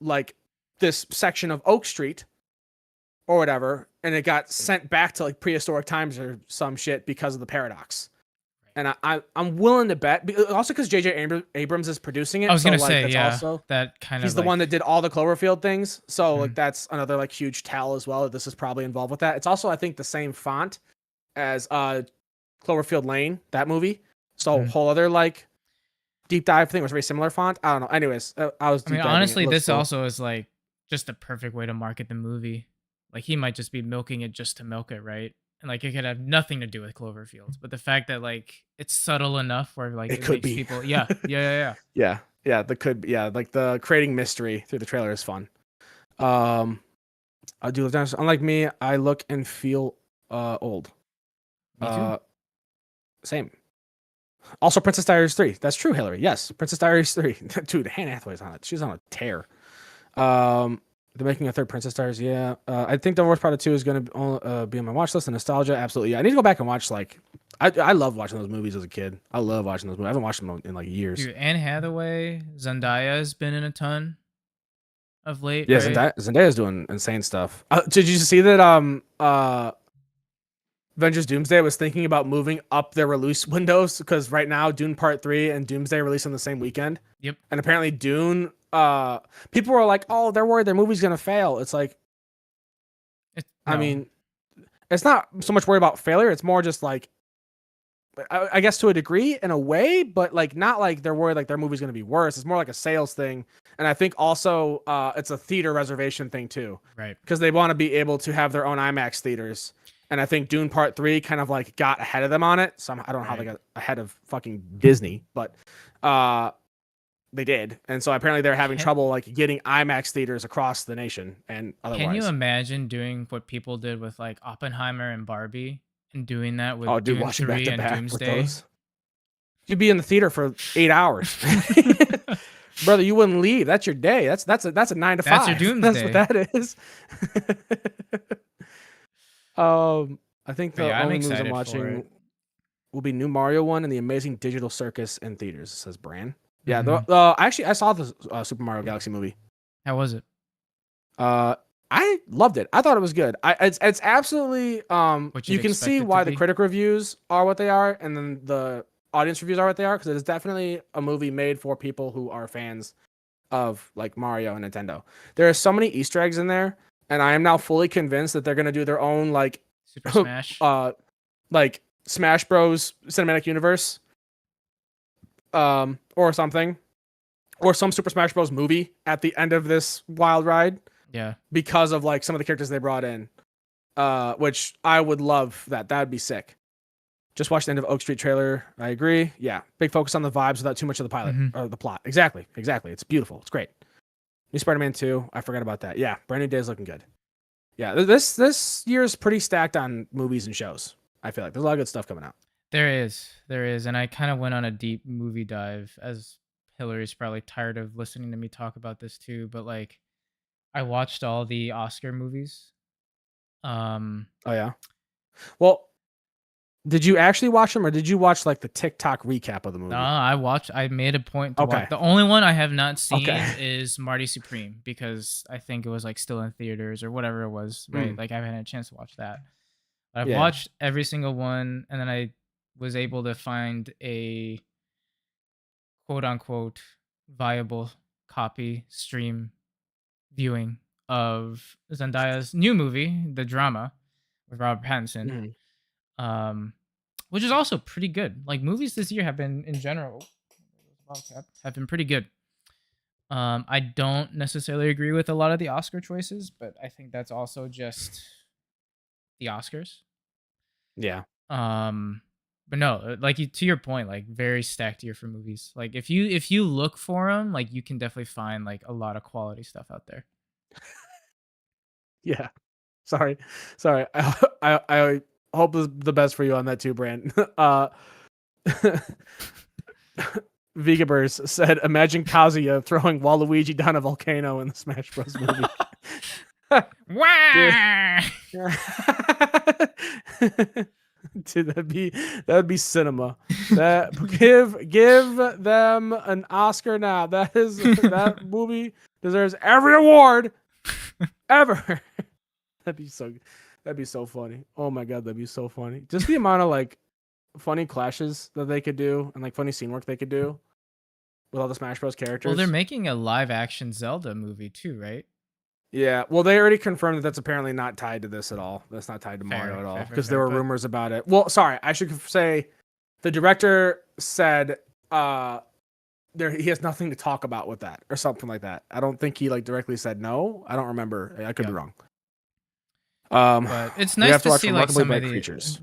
like this section of Oak Street or whatever, and it got sent back to like prehistoric times or some shit because of the paradox. And I'm willing to bet, also because J.J. Abrams is producing I it, was so gonna like say, that's yeah, also, that kind he's of the like one that did all the Cloverfield things, so like mhm. that's another like huge tell as well that this is probably involved with that. It's also, I think, the same font as Cloverfield Lane, that movie, so Mhm. whole other like deep dive thing was very similar font. I don't know. Anyways, I was I mean, deep diving it. It honestly, looks this cool. also is like just the perfect way to market the movie. Like he might just be milking it just to milk it, right? And like it could have nothing to do with Cloverfield, but the fact that like it's subtle enough where like It it could makes be. people, yeah, yeah, yeah, yeah. Yeah, the could be, yeah, like the creating mystery through the trailer is fun. Um, I do love dinosaurs. Unlike me, I look and feel old. Me too. Uh, Same. Also, Princess Diaries 3. That's true, Hillary. Yes, Princess Diaries 3. Dude, Hannah Hathaway's on it. She's on a tear. Um, they're making a third Princess Diaries. Yeah. I think Devil Wears Prada 2 is going to be on my watch list. And nostalgia, absolutely. Yeah, I need to go back and watch, like, I love watching those movies as a kid. I love watching those movies. I haven't watched them in like years. Dude, Anne Hathaway, Zendaya has been in a ton of late, Yeah, right? Zendaya's doing insane stuff. Did you see that? Avengers Doomsday was thinking about moving up their release windows because right now Dune Part 3 and Doomsday release on the same weekend. Yep. And apparently Dune, people were like, "Oh, they're worried their movie's gonna fail." It's like, I No. mean, it's not so much worried about failure. It's more just like, I guess to a degree, in a way, but like not like they're worried like their movie's gonna be worse. It's more like a sales thing, and I think also it's a theater reservation thing too, Right. because they want to be able to have their own IMAX theaters. And I think Dune Part 3 kind of like got ahead of them on it. So I don't know how they Right. got ahead of fucking Disney, but uh, they did. And so apparently they're having Can trouble like getting IMAX theaters across the nation and can you otherwise. imagine doing what people did with like Oppenheimer and Barbie and doing that Oh, with dude, Dune watching back 3 to and back with Doomsday? those. You'd be in the theater for 8 hours. Brother, you wouldn't leave. That's your day. That's a 9 to That's your 5. That's what Doomsday. that is. I think But the yeah, I'm only movies I'm excited for watching it. will be new Mario one and the Amazing Digital Circus in theaters. Says Bran. Yeah, Mhm. actually I saw the Super Mario Galaxy movie. How was it? Uh, I loved it. I thought it was good. It's absolutely What you'd you can expect see it to why the be? critic reviews are what they are, and then the audience reviews are what they are, because it is definitely a movie made for people who are fans of like Mario and Nintendo. There are so many Easter eggs in there, and I am now fully convinced that they're gonna do their own like Super Smash? uh like Smash Bros cinematic universe or something, or some Super Smash Bros movie at the end of this wild ride Yeah. because of like some of the characters they brought in. Which I would love that. That would be sick. Just watched the end of Oak Street trailer. I agree. Yeah, big focus on the vibes without too much of the pilot Mhm. or the plot. Exactly. It's beautiful. It's great. New Spider-Man 2. I forgot about that. Yeah, Brand New Day is looking good. Yeah, this year is pretty stacked on movies and shows. I feel like there's a lot of good stuff coming out. There is, and I kind of went on a deep movie dive as Hillary's probably tired of listening to me talk about this too, but like I watched all the Oscar movies. Um, Oh yeah. Well, did you actually watch them, or did you watch like the TikTok recap of the no, movie? I made a point to watch. Okay. The only one I have not seen Okay. is Marty Supreme because I think it was like still in theaters or whatever it was, right? Mm, Like I haven't had a chance to watch that. I've yeah. watched every single one, and then I was able to find a quote unquote viable copy stream viewing of Zendaya's new movie, The Drama, with Robert Pattinson, Mm, um, which is also pretty good. Like movies this year have been, in general, have been pretty good. I don't necessarily agree with a lot of the Oscar choices, but I think that's also just the Oscars. yeah. Um, but no, like to your point, like very stacked year for movies. Like if you look for them, like you can definitely find like a lot of quality stuff out there. Yeah. Sorry. Sorry. I hope the best for you on that too, Brand. Vigabers said, "Imagine Kazuya throwing Waluigi down a volcano in the Smash Bros. Movie." Dude, Wah! dude, that'd be cinema. That give them an Oscar now. That movie deserves every award ever. That'd be so that'd be so funny. Oh my god, that'd be so funny. Just the amount of like funny clashes that they could do and like funny scene work they could do with all the Smash Bros. Well, they're characters. making a live action Zelda movie too, right? Yeah, well, they already confirmed that that's apparently not tied to this at all. That's not tied to Mario Fair, at all fair, fair, because there fair. were But rumors about it. Well, sorry, I should say the director said uh he has nothing to talk about with that or something like that. I don't think he like directly said no. I don't remember. I could be yeah, wrong. but it's We nice have to to watch see like Remarkably some of Bright the Creatures.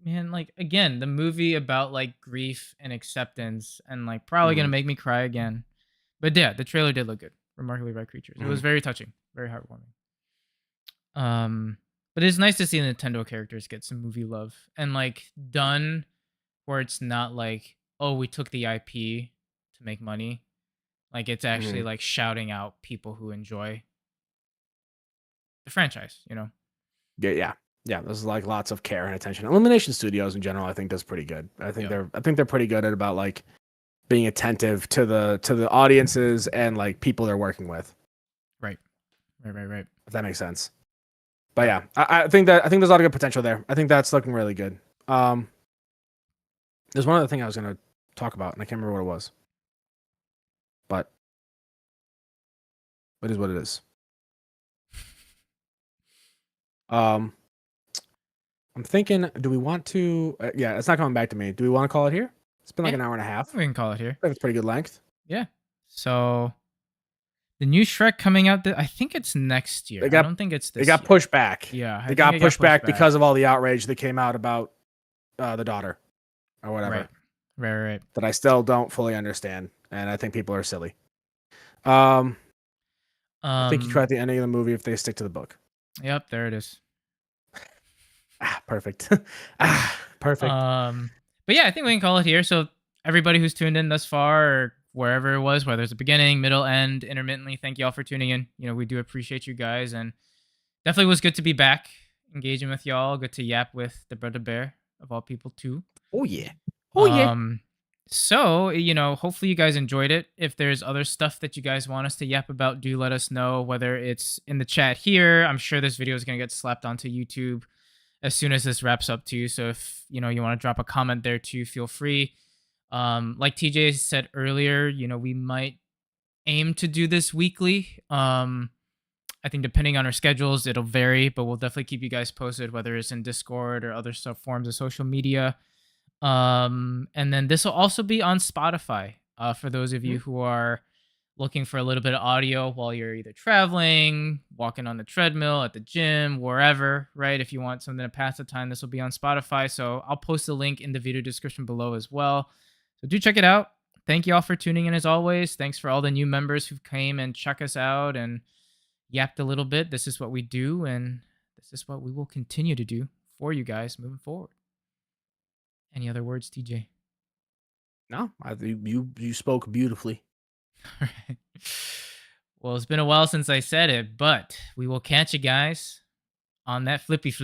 man, like again, the movie about like grief and acceptance, and like probably gonna Mm-hmm. make me cry again. But yeah, the trailer did look good. Remarkably Bright Creatures. It Mm-hmm. was very touching, very heartwarming. Um, but it's nice to see Nintendo characters get some movie love and like done where it's not like, oh, we took the IP to make money. Like it's Mm-hmm. actually like shouting out people who enjoy the franchise, Yeah, yeah, yeah. There's like lots of care and attention. Illumination Studios in general, I think, does pretty good. Yep. I think they're pretty good at about like being attentive to the audiences and like people they're working with. Right. Right, right, right. If that makes sense. But Yep. yeah, I think there's a lot of good potential there. I think that's looking really good. Um, there's one other thing I was gonna talk about, and I can't remember what it was. But it is what it is. Um, I'm thinking, do we want to? Yeah, it's not coming back to me. Do we want to call it here? It's been like Yeah. an hour and a I half. think we can call it here. I think it's pretty good length. Yeah. So the new Shrek coming out, I think it's next year. They I got don't think it's they this got year. pushed back. Yeah, I They think got it got pushed pushed back back. because of all the outrage that came out about the daughter or Right. whatever Right, right, right. that I still don't fully understand, and I think people are silly. Um, I think you cry at the ending of the movie if they stick to the book. Yep, there it is. Ah, perfect. Perfect. But yeah, I think we can call it here. So everybody who's tuned in thus far, or wherever it was, whether it's the beginning, middle, end, intermittently, thank you all for tuning in. We do appreciate you guys, and definitely was good to be back engaging with y'all. Good to yap with the brother bear of all people too. Oh yeah. Oh yeah. Um, so hopefully you guys enjoyed it. If there's other stuff that you guys want us to yap about, do let us know. Whether it's in the chat here, I'm sure this video is gonna get slapped onto YouTube as soon as this wraps up too. So if you want to drop a comment there too, feel free. Like TJ said earlier, we might aim to do this weekly. I think depending on our schedules, it'll vary, but we'll definitely keep you guys posted, whether it's in Discord or other stuff forms of social media. And then this will also be on Spotify for those of you Mhm. who are looking for a little bit of audio while you're either traveling, walking on the treadmill, at the gym, wherever, right? If you want something to pass the time, this will be on Spotify. So I'll post the link in the video description below as well. So do check it out. Thank you all for tuning in as always. Thanks for all the new members who came and check us out and yapped a little bit. This is what we do, and this is what we will continue to do for you guys moving forward. Any other words, TJ? No, you spoke beautifully. Alright. Well, it's been a while since I said it, but we will catch you guys on that flippy flip.